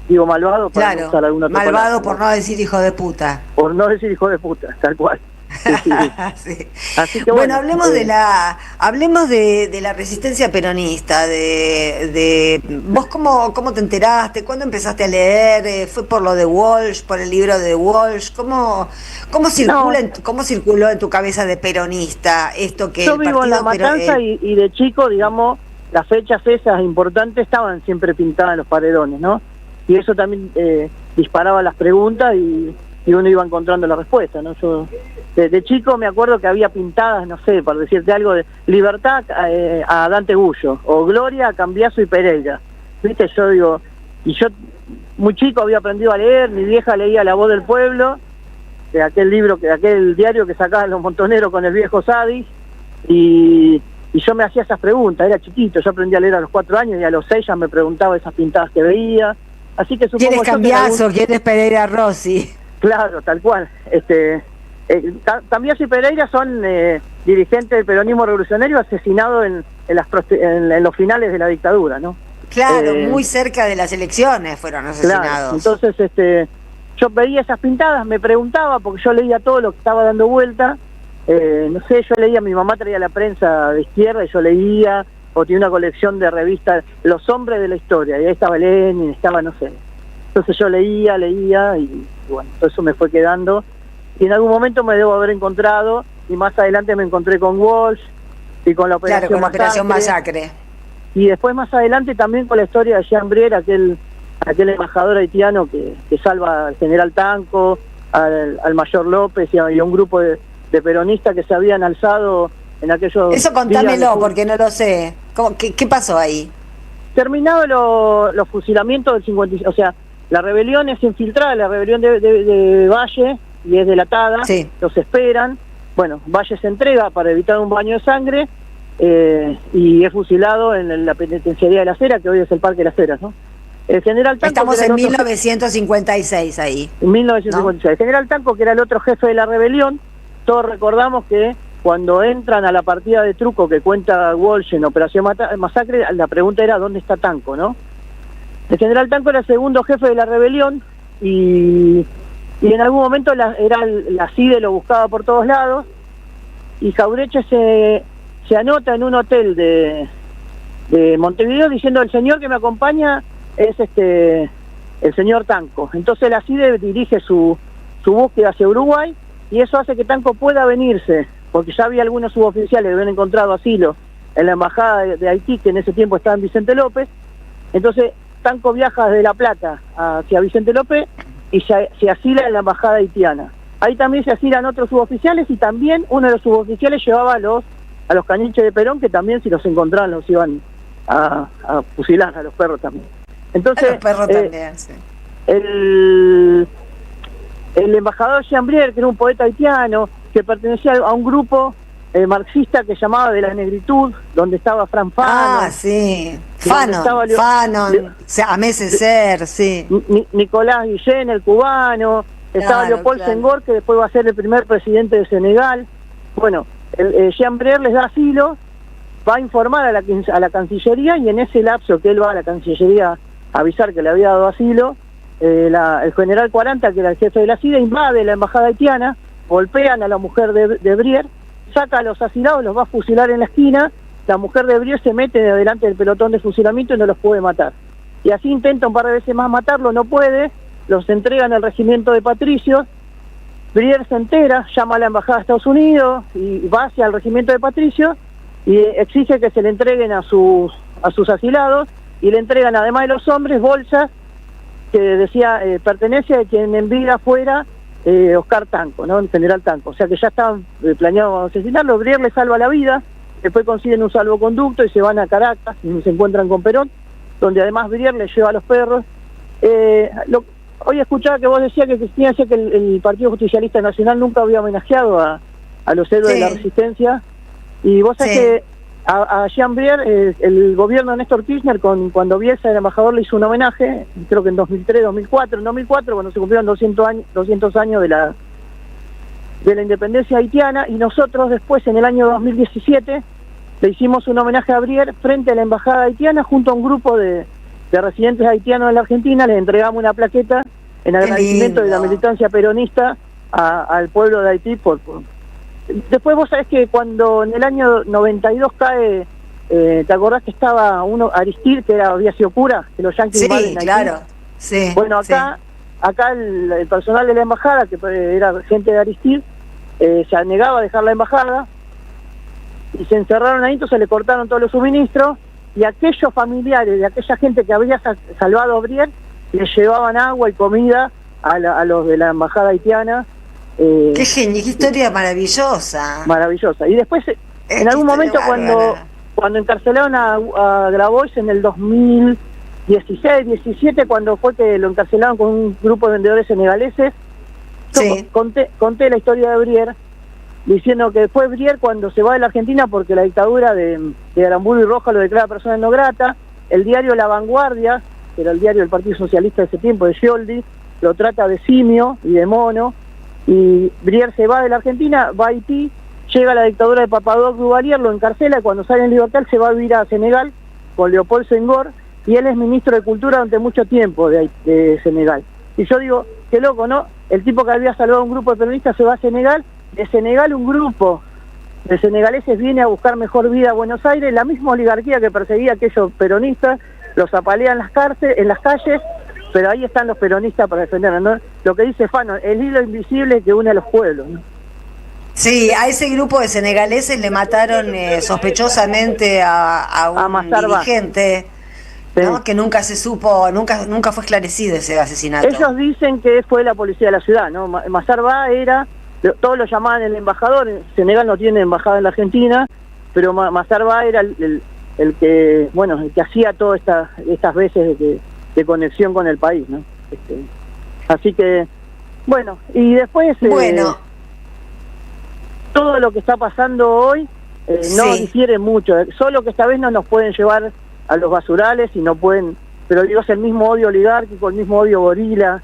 Digo malvado para no usar alguna otra malvado palabra, por no decir hijo de puta. Por no decir hijo de puta, tal cual. Sí. Así que bueno, hablemos de la resistencia peronista, de vos cómo te enteraste, cuándo empezaste a leer, fue por lo de Walsh, por el libro de Walsh, cómo circuló en tu cabeza de peronista esto que yo vivo en La Matanza y de chico, digamos, las fechas esas importantes estaban siempre pintadas en los paredones, ¿no? Y eso también disparaba las preguntas y uno iba encontrando la respuesta, ¿no? Yo de chico me acuerdo que había pintadas, no sé, para decirte algo, de Libertad a Dante Gullo, o Gloria a Cambiaso y Pereira, ¿viste? Yo digo, y yo muy chico había aprendido a leer, mi vieja leía La Voz del Pueblo, de aquel diario que sacaban los montoneros con el viejo Sadis, y yo me hacía esas preguntas, era chiquito, yo aprendí a leer a los 4 años, y a los 6 ya me preguntaba esas pintadas que veía, así que supongo... ¿Quién es Cambiaso? ¿Quién es Pereira Rossi? Claro, tal cual. Cambiaso y Pereira son dirigentes del peronismo revolucionario asesinados en los finales de la dictadura, ¿no? Claro, muy cerca de las elecciones fueron asesinados. Claro, entonces yo veía esas pintadas, me preguntaba, porque yo leía todo lo que estaba dando vuelta, no sé, yo leía, mi mamá traía la prensa de izquierda y yo leía, o tenía una colección de revistas, Los Hombres de la Historia, y ahí estaba Lenin, estaba, no sé. Entonces yo leía, y bueno, todo eso me fue quedando, y en algún momento me debo haber encontrado, y más adelante me encontré con Walsh, y con la Operación Masacre. Y después más adelante también con la historia de Jean Brier, aquel embajador haitiano que salva al general Tanco, al mayor López y a un grupo de peronistas que se habían alzado en aquellos... Eso contámelo, porque no lo sé. ¿Qué pasó ahí? Terminado los fusilamientos del 56, o sea, la rebelión es infiltrada, la rebelión de Valle, y es delatada, sí. Los esperan, bueno, Valle se entrega para evitar un baño de sangre, y es fusilado en la penitenciaría de Las Heras, que hoy es el Parque de Las Heras, ¿no? El general Tanco... Estamos en 1956 ahí. En 1956. ¿No? El general Tanco, que era el otro jefe de la rebelión, todos recordamos que cuando entran a la partida de truco que cuenta Walsh en Operación Masacre, la pregunta era ¿dónde está Tanco, no? El general Tanco era el segundo jefe de la rebelión y en algún momento la CIDE lo buscaba por todos lados y Jaureche se anota en un hotel de Montevideo diciendo: el señor que me acompaña es el señor Tanco. Entonces la CIDE dirige su búsqueda hacia Uruguay y eso hace que Tanco pueda venirse, porque ya había algunos suboficiales que habían encontrado asilo en la embajada de Haití, que en ese tiempo estaba en Vicente López. Entonces Tanco viaja desde La Plata hacia Vicente López y se asila en la embajada haitiana. Ahí también se asilan otros suboficiales y también uno de los suboficiales llevaba a los caniches de Perón, que también si los encontraban los iban a fusilar, a los perros también. Entonces, a los perros también, sí. El embajador Jean Brier, que era un poeta haitiano, que pertenecía a un grupo marxista que llamaba De la Negritud, donde estaba Fran Fanon. Ah, sí. Fanon, Amé Césaire, sí. Nicolás Guillén, el cubano. Estaba Leopold Senghor, que después va a ser el primer presidente de Senegal. Bueno, Jean Brier les da asilo, va a informar a la Cancillería, y en ese lapso que él va a la Cancillería a avisar que le había dado asilo, el general 40, que era el jefe de la CIDE, invade la embajada haitiana, golpean a la mujer de Brier, saca a los asilados, los va a fusilar en la esquina. La mujer de Brier se mete delante del pelotón de fusilamiento y no los puede matar. Y así intenta un par de veces más matarlo, no puede, los entregan al regimiento de patricios. Brier se entera, llama a la embajada de Estados Unidos y va hacia el regimiento de patricios y exige que se le entreguen a sus asilados, y le entregan, además de los hombres, bolsas que decía pertenece a quien en vida fuera Oscar Tanco, ¿no? El general Tanco. O sea que ya estaban planeados asesinarlo. Brier le salva la vida, después consiguen un salvoconducto y se van a Caracas y se encuentran con Perón, donde además Brier le lleva a los perros. Hoy escuchaba que vos decías que Cristina decía que el Partido Justicialista Nacional nunca había homenajeado a los héroes de la Resistencia, y vos sabés que a Jean Brier, el gobierno de Néstor Kirchner, cuando Bielsa era embajador, le hizo un homenaje, creo que en 2003, 2004, en 2004, cuando se cumplieron 200 años de la independencia haitiana, y nosotros después, en el año 2017, le hicimos un homenaje a Brier frente a la embajada haitiana, junto a un grupo de residentes haitianos en la Argentina. Les entregamos una plaqueta en agradecimiento de la militancia peronista al pueblo de Haití. Después vos sabés que cuando en el año 92 cae, ¿te acordás que estaba Aristide, que había sido cura, que los yanquis invaden Haití? Claro. Sí, bueno, acá el personal de la embajada, que era gente de Aristide, se negaba a dejar la embajada y se encerraron ahí, entonces le cortaron todos los suministros, y aquellos familiares de aquella gente que había salvado a Brier le llevaban agua y comida a los de la embajada haitiana. Qué historia maravillosa. Maravillosa. Y después, en algún momento, cuando encarcelaron a Grabois en el 2016, 17, cuando fue que lo encarcelaron con un grupo de vendedores senegaleses, conté la historia de Brier, diciendo que fue Brier cuando se va de la Argentina porque la dictadura de Aramburu y Rojas lo declara persona no grata. El diario La Vanguardia, que era el diario del Partido Socialista de ese tiempo, de Scioldi, lo trata de simio y de mono, y Brier se va de la Argentina, va a Haití, llega la dictadura de Papadoc Duvalier, lo encarcela, y cuando sale en libertad se va a vivir a Senegal con Leopold Senghor, y él es ministro de Cultura durante mucho tiempo de Senegal. Y yo digo, qué loco, ¿no? El tipo que había salvado a un grupo de peronistas se va a Senegal. De Senegal un grupo de senegaleses viene a buscar mejor vida a Buenos Aires. La misma oligarquía que perseguía a aquellos peronistas los apalea en las calles, pero ahí están los peronistas para defenderlos, ¿no? Lo que dice Fanon, el hilo invisible que une a los pueblos, ¿no? Sí, a ese grupo de senegaleses le mataron sospechosamente a un dirigente, ¿no? Sí. Que nunca se supo, nunca fue esclarecido ese asesinato. Ellos dicen que fue la policía de la ciudad, ¿no? Mazarba era, todos lo llamaban el embajador. Senegal no tiene embajada en la Argentina, pero Mazarba era el que, bueno, el que hacía todas estas veces de conexión con el país, ¿no? Así que, bueno, y después todo lo que está pasando hoy no difiere mucho, solo que esta vez no nos pueden llevar a los basurales y no pueden, pero digo, es el mismo odio oligárquico, el mismo odio gorila,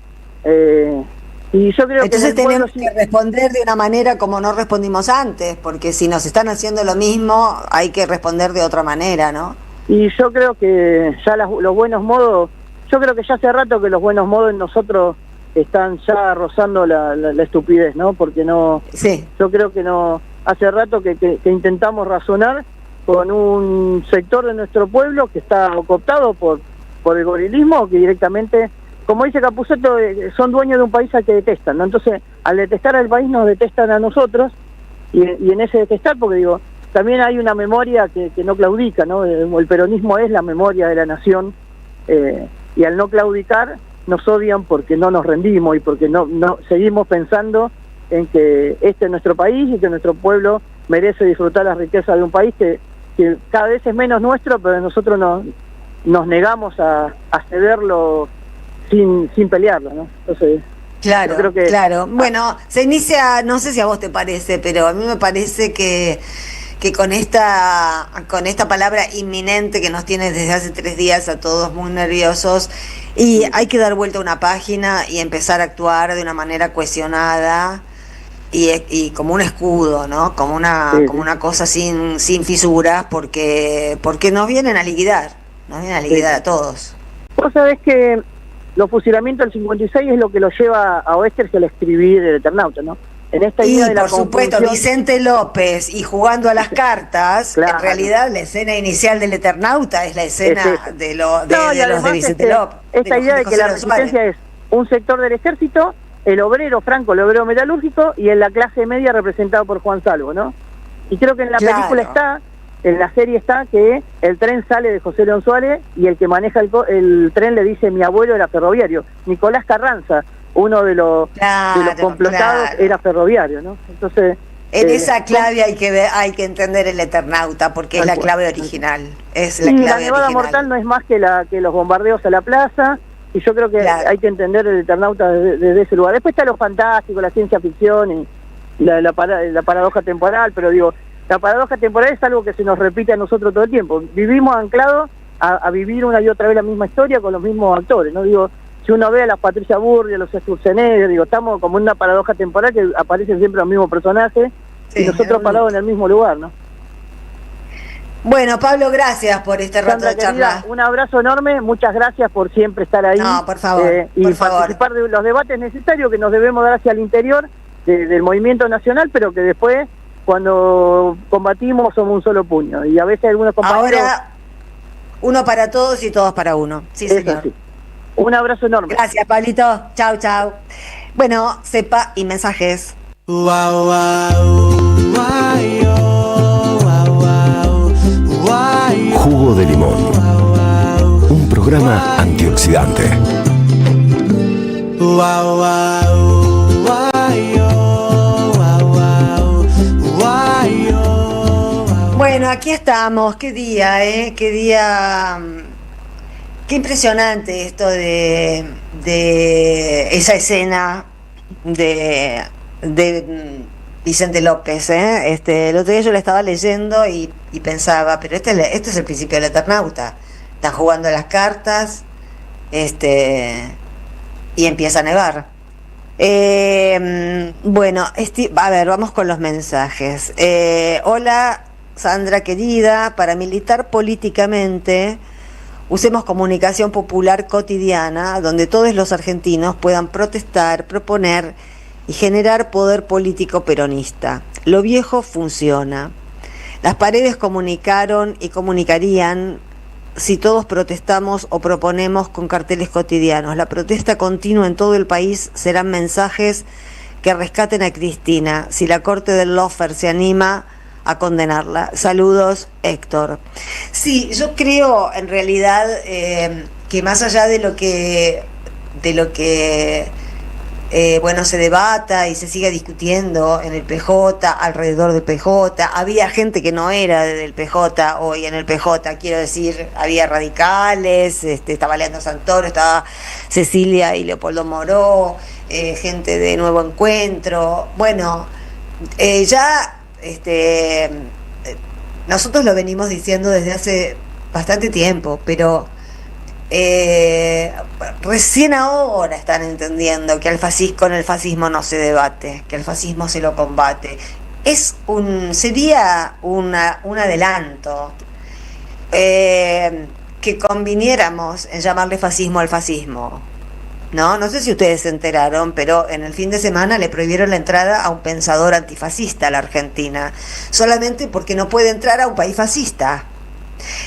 Y yo creo Entonces que tenemos que responder de una manera como no respondimos antes, porque si nos están haciendo lo mismo, hay que responder de otra manera, ¿no? Y yo creo que ya los buenos modos, yo creo que ya hace rato que los buenos modos en nosotros están ya rozando la estupidez, ¿no? Porque no, sí. Yo creo que no, hace rato que intentamos razonar con un sector de nuestro pueblo que está cooptado por el gorilismo, que directamente, como dice Capusotto, son dueños de un país al que detestan, ¿no? Entonces, al detestar al país nos detestan a nosotros, y en ese detestar, porque digo, también hay una memoria que no claudica, ¿no? El peronismo es la memoria de la nación, y al no claudicar nos odian porque no nos rendimos y porque no seguimos pensando en que este es nuestro país y que nuestro pueblo merece disfrutar las riquezas de un país que cada vez es menos nuestro, pero nosotros nos negamos a cederlo sin pelearlo, ¿no? Entonces, claro, yo creo que, claro. Bueno, se inicia, no sé si a vos te parece, pero a mí me parece que con esta palabra inminente que nos tiene desde hace 3 días a todos muy nerviosos, y hay que dar vuelta a una página y empezar a actuar de una manera cohesionada y como un escudo, ¿no? Como una cosa sin fisuras, porque nos vienen a liquidar, a todos. Vos sabés que los fusilamientos del 56 es lo que lo lleva a Oesterheld al escribir El Eternauta, ¿no? En esta idea de la por supuesto, Vicente López y jugando a las cartas, claro. En realidad la escena inicial del Eternauta es la escena de los de Vicente López. Esta idea de que la resistencia es un sector del ejército, el obrero franco, el obrero metalúrgico, y en la clase media representado por Juan Salvo, ¿no? Y creo que en la película está, en la serie está, que el tren sale de José León Suárez y el que maneja el tren le dice: mi abuelo era ferroviario. Nicolás Carranza, uno de los complotados, era ferroviario, ¿no? Entonces, en esa clave hay que entender el Eternauta, porque es la clave original. Es la clave la Nevada original. Mortal no es más que los bombardeos a la plaza, y yo creo que hay que entender el Eternauta desde ese lugar. Después está lo fantástico, la ciencia ficción y la paradoja temporal, pero digo, la paradoja temporal es algo que se nos repite a nosotros todo el tiempo. Vivimos anclados a vivir una y otra vez la misma historia con los mismos actores, ¿no? Digo, si uno ve a las Patricia Burri, a los Sturzenegger, digo, estamos como en una paradoja temporal que aparecen siempre los mismos personajes, y nosotros parados en el mismo lugar, ¿no? Bueno, Pablo, gracias por este rato Sandra, de charla. Un abrazo enorme, muchas gracias por siempre estar ahí. No, por favor, y participar de los debates necesarios que nos debemos dar hacia el interior del movimiento nacional, pero que después, cuando combatimos, somos un solo puño. Y a veces algunos compañeros... Ahora, uno para todos y todos para uno. Sí, señor. Sí. Un abrazo enorme. Gracias, Pablito. Chau, chau. Bueno, sepa y mensajes. Jugo de limón. Un programa antioxidante. Bueno, aquí estamos. Qué día, ¿eh? Qué día... Qué impresionante esto de esa escena de Vicente López, ¿eh? El otro día yo la estaba leyendo y pensaba, pero este es el principio del Eternauta. Están jugando las cartas, y empieza a nevar. Bueno, a ver, vamos con los mensajes. Hola, Sandra querida, para militar políticamente, usemos comunicación popular cotidiana, donde todos los argentinos puedan protestar, proponer y generar poder político peronista. Lo viejo funciona. Las paredes comunicaron y comunicarían si todos protestamos o proponemos con carteles cotidianos. La protesta continua en todo el país serán mensajes que rescaten a Cristina, si la corte del Lofer se anima a condenarla. Saludos, Héctor. Sí, yo creo en realidad que más allá de lo que bueno, se debata y se siga discutiendo en el PJ, alrededor del PJ, había gente que no era del PJ hoy en el PJ, quiero decir, había radicales, estaba Leandro Santoro, estaba Cecilia y Leopoldo Moró, gente de Nuevo Encuentro, bueno, ya nosotros lo venimos diciendo desde hace bastante tiempo, pero recién ahora están entendiendo que con el fascismo no se debate, que el fascismo se lo combate. Sería un adelanto que conviniéramos en llamarle fascismo al fascismo. No sé si ustedes se enteraron, pero en el fin de semana le prohibieron la entrada a un pensador antifascista a la Argentina, solamente porque no puede entrar a un país fascista.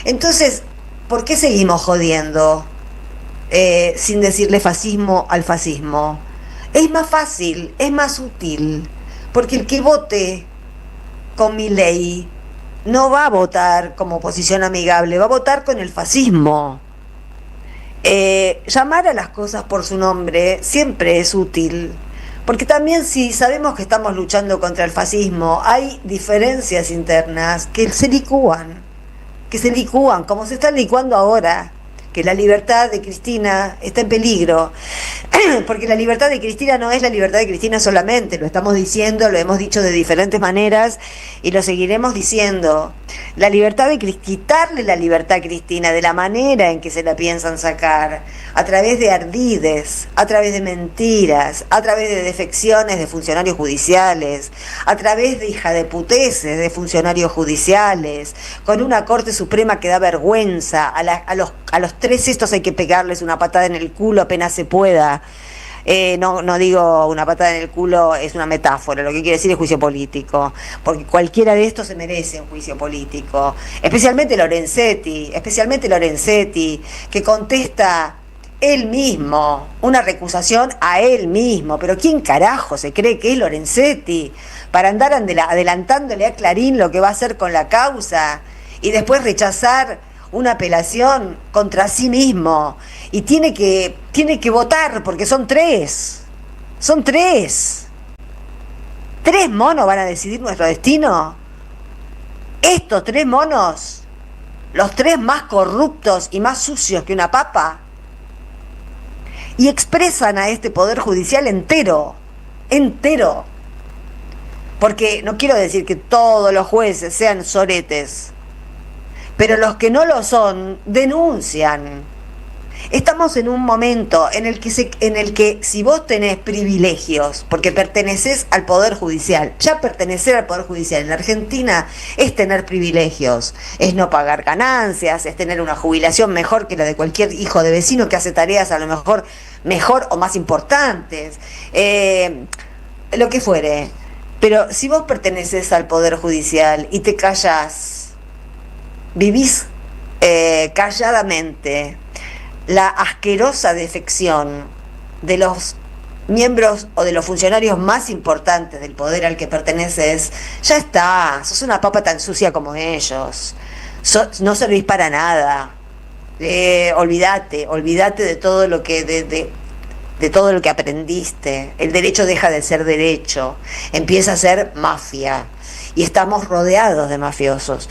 Entonces, ¿por qué seguimos jodiendo sin decirle fascismo al fascismo? Es más fácil, es más útil, porque el que vote con Milei no va a votar como oposición amigable, va a votar con el fascismo. Llamar a las cosas por su nombre siempre es útil, porque también si sabemos que estamos luchando contra el fascismo, hay diferencias internas que se licúan, como se están licuando ahora, que la libertad de Cristina está en peligro, porque la libertad de Cristina no es la libertad de Cristina solamente, lo estamos diciendo, lo hemos dicho de diferentes maneras y lo seguiremos diciendo. La libertad de quitarle la libertad a Cristina de la manera en que se la piensan sacar, a través de ardides, a través de mentiras, a través de defecciones de funcionarios judiciales, a través de hijadeputeces de funcionarios judiciales, con una Corte Suprema que da vergüenza. A los tres estos hay que pegarles una patada en el culo apenas se pueda. No digo una patada en el culo, es una metáfora, lo que quiere decir es juicio político, porque cualquiera de estos se merece un juicio político, especialmente Lorenzetti, que contesta él mismo, una recusación a él mismo. Pero ¿quién carajo se cree que es Lorenzetti para andar adelantándole a Clarín lo que va a hacer con la causa y después rechazar una apelación contra sí mismo? Y tiene que votar porque son tres. ¿3 monos van a decidir nuestro destino? Estos 3 monos, los 3 más corruptos y más sucios que una papa, y expresan a este poder judicial entero, porque no quiero decir que todos los jueces sean soretes, pero los que no lo son denuncian. Estamos en un momento en el que si vos tenés privilegios, porque perteneces al Poder Judicial, ya pertenecer al Poder Judicial en la Argentina es tener privilegios, es no pagar ganancias, es tener una jubilación mejor que la de cualquier hijo de vecino que hace tareas a lo mejor o más importantes, lo que fuere. Pero si vos perteneces al Poder Judicial y te callás, vivís calladamente la asquerosa defección de los miembros o de los funcionarios más importantes del poder al que perteneces, ya está, sos una papa tan sucia como ellos, no servís para nada. Olvídate de todo lo que de todo lo que aprendiste. El derecho deja de ser derecho, empieza a ser mafia, y estamos rodeados de mafiosos.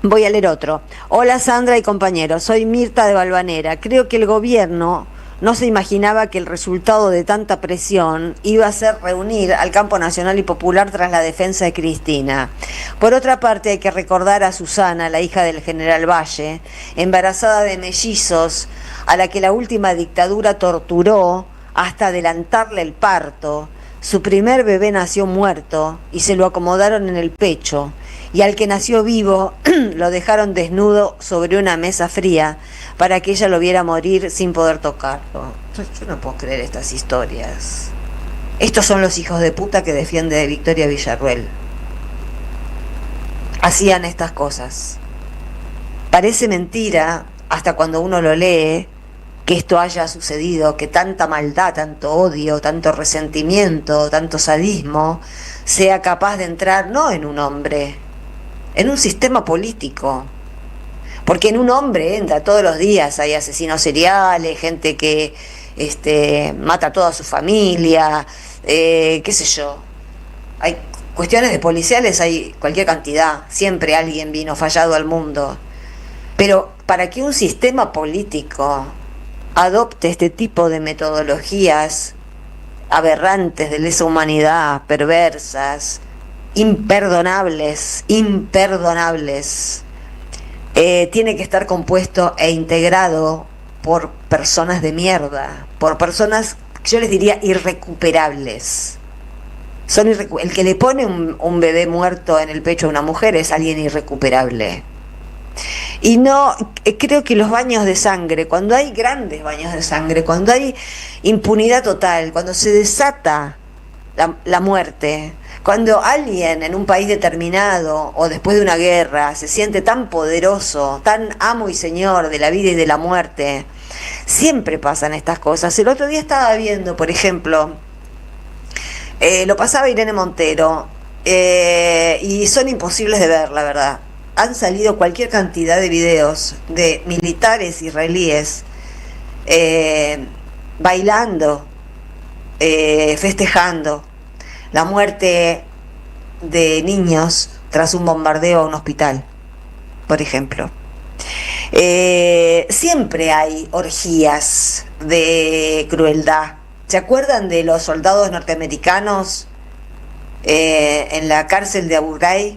Voy a leer otro. Hola Sandra y compañeros, soy Mirta de Valvanera. Creo que el gobierno no se imaginaba que el resultado de tanta presión iba a ser reunir al campo nacional y popular tras la defensa de Cristina. Por otra parte, hay que recordar a Susana, la hija del general Valle, embarazada de mellizos, a la que la última dictadura torturó hasta adelantarle el parto. Su primer bebé nació muerto y se lo acomodaron en el pecho, y al que nació vivo lo dejaron desnudo sobre una mesa fría para que ella lo viera morir sin poder tocarlo. Yo no puedo creer estas historias. Estos son los hijos de puta que defiende de Victoria Villarruel. Hacían estas cosas. Parece mentira, hasta cuando uno lo lee, que esto haya sucedido, que tanta maldad, tanto odio, tanto resentimiento, tanto sadismo sea capaz de entrar no en un hombre, en un sistema político. Porque en un hombre entra todos los días, hay asesinos seriales, gente que mata a toda su familia, qué sé yo. Hay cuestiones de policiales, hay cualquier cantidad, siempre alguien vino fallado al mundo. Pero para que un sistema político adopte este tipo de metodologías aberrantes, de lesa humanidad, perversas, imperdonables, tiene que estar compuesto e integrado por personas de mierda, por personas, yo les diría, irrecuperables. El que le pone un bebé muerto en el pecho a una mujer es alguien irrecuperable. Y no, creo que los baños de sangre, cuando hay grandes baños de sangre, cuando hay impunidad total, cuando se desata la muerte, cuando alguien en un país determinado o después de una guerra se siente tan poderoso, tan amo y señor de la vida y de la muerte, siempre pasan estas cosas. El otro día estaba viendo, por ejemplo, lo pasaba Irene Montero, y son imposibles de ver, la verdad. Han salido cualquier cantidad de videos de militares israelíes bailando, festejando la muerte de niños tras un bombardeo a un hospital, por ejemplo. Siempre hay orgías de crueldad. ¿Se acuerdan de los soldados norteamericanos en la cárcel de Abu Ghraib,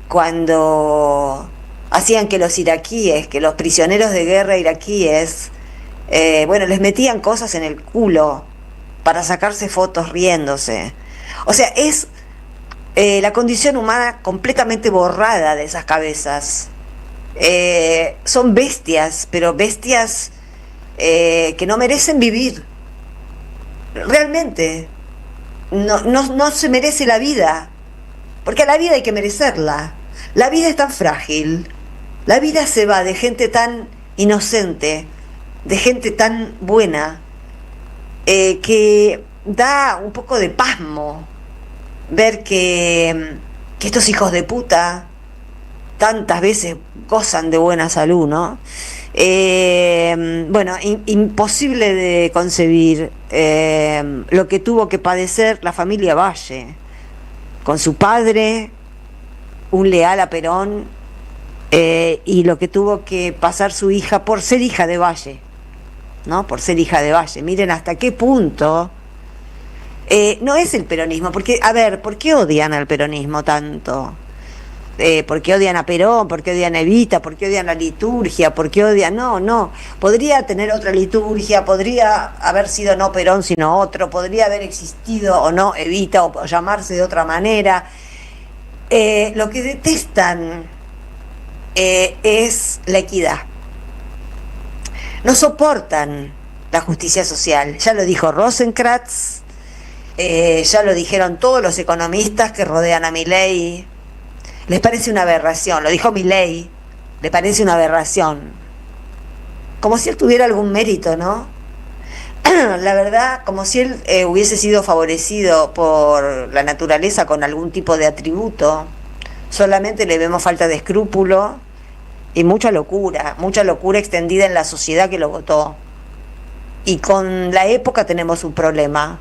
cuando hacían que los iraquíes, que los prisioneros de guerra iraquíes, les metían cosas en el culo para sacarse fotos riéndose? O sea, es la condición humana completamente borrada de esas cabezas. Son bestias, pero bestias que no merecen vivir. Realmente no se merece la vida, porque a la vida hay que merecerla. La vida es tan frágil, la vida se va de gente tan inocente, de gente tan buena, que da un poco de pasmo ver que estos hijos de puta tantas veces gozan de buena salud, ¿no? Imposible de concebir lo que tuvo que padecer la familia Valle, con su padre, un leal a Perón, y lo que tuvo que pasar su hija por ser hija de Valle, ¿no? Por ser hija de Valle. Miren hasta qué punto no es el peronismo, porque, a ver, ¿por qué odian al peronismo tanto? ¿Por qué odian a Perón? ¿Por qué odian a Evita? ¿Por qué odian la liturgia? ¿Por qué odian? No, podría tener otra liturgia, podría haber sido no Perón sino otro, podría haber existido o no Evita, o llamarse de otra manera. Lo que detestan es la equidad. No soportan la justicia social. Ya lo dijo Rosenkrantz, ya lo dijeron todos los economistas que rodean a Milei. Les parece una aberración, lo dijo Milei, le parece una aberración. Como si él tuviera algún mérito, ¿no? La verdad, como si él hubiese sido favorecido por la naturaleza con algún tipo de atributo. Solamente le vemos falta de escrúpulo y mucha locura extendida en la sociedad que lo votó. Y con la época tenemos un problema,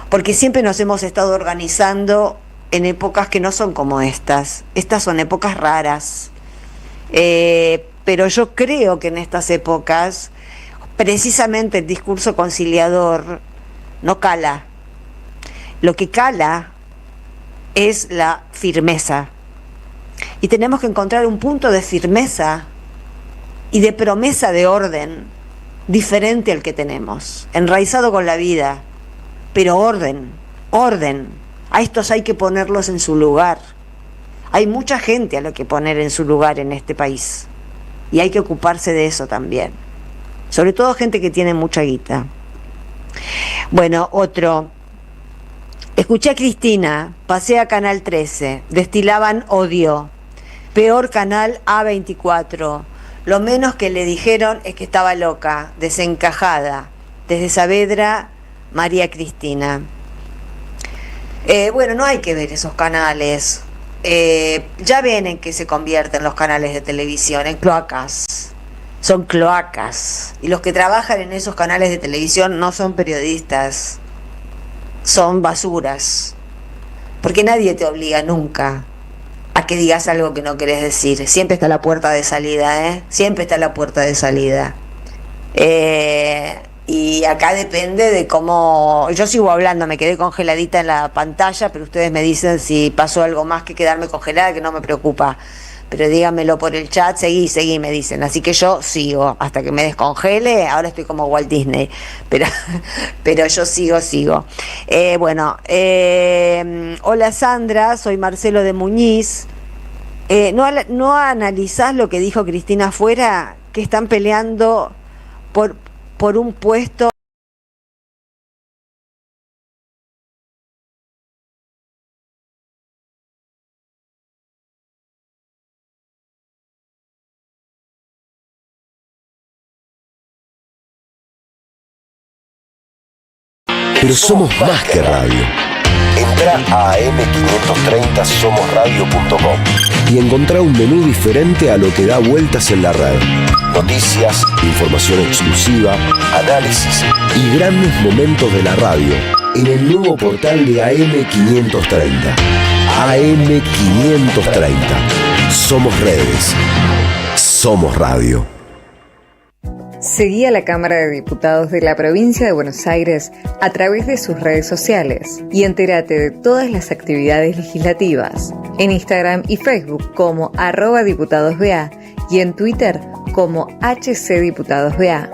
porque siempre nos hemos estado organizando en épocas que no son como estas. Estas son épocas raras. Pero yo creo que en estas épocas precisamente el discurso conciliador no cala. Lo que cala es la firmeza. Y tenemos que encontrar un punto de firmeza y de promesa de orden diferente al que tenemos, enraizado con la vida, pero orden. A estos hay que ponerlos en su lugar. Hay mucha gente a la que poner en su lugar en este país, y hay que ocuparse de eso también, sobre todo gente que tiene mucha guita. Bueno, otro. Escuché a Cristina, pasé a Canal 13, destilaban odio. Peor canal A24. Lo menos que le dijeron es que estaba loca, desencajada. Desde Saavedra, María Cristina. No hay que ver esos canales. Ya ven en qué se convierten los canales de televisión, en cloacas. Son cloacas. Y los que trabajan en esos canales de televisión no son periodistas, son basuras. Porque nadie te obliga nunca a que digas algo que no querés decir. Siempre está la puerta de salida, Siempre está la puerta de salida. Y acá depende de cómo... Yo sigo hablando, me quedé congeladita en la pantalla, pero ustedes me dicen si pasó algo más que quedarme congelada, que no me preocupa. pero díganmelo por el chat, seguí, me dicen. Así que yo sigo hasta que me descongele. Ahora estoy como Walt Disney, pero yo sigo. Hola Sandra, soy Marcelo de Muñiz. ¿No analizás lo que dijo Cristina afuera? Que están peleando por un puesto. Pero somos más que radio. Entra a am530somosradio.com y encontrá un menú diferente a lo que da vueltas en la red. Noticias, información exclusiva, análisis y grandes momentos de la radio en el nuevo portal de AM530. AM530. Somos redes. Somos radio. Seguí a la Cámara de Diputados de la Provincia de Buenos Aires a través de sus redes sociales y entérate de todas las actividades legislativas en Instagram y Facebook como @diputadosBA y en Twitter como HCDiputadosBA.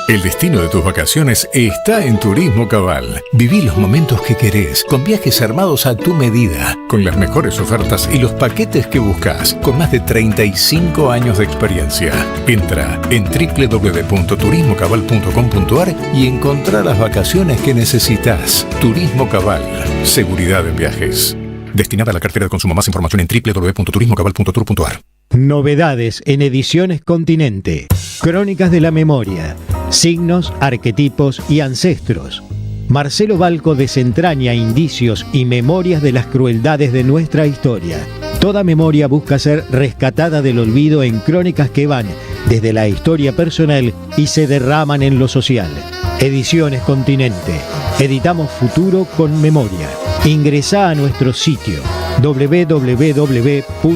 El destino de tus vacaciones está en Turismo Cabal. Viví los momentos que querés, con viajes armados a tu medida, con las mejores ofertas y los paquetes que buscas, con más de 35 años de experiencia. Entra en www.turismocabal.com.ar y encontrá las vacaciones que necesitas. Turismo Cabal, seguridad en viajes. Destinada a la cartera de consumo. Más información en www.turismocabal.tour.ar. Novedades en Ediciones Continente. Crónicas de la memoria. Signos, arquetipos y ancestros. Marcelo Balco desentraña indicios y memorias de las crueldades de nuestra historia. Toda memoria busca ser rescatada del olvido en crónicas que van desde la historia personal y se derraman en lo social. Ediciones Continente. Editamos futuro con memoria. Ingresá a nuestro sitio www.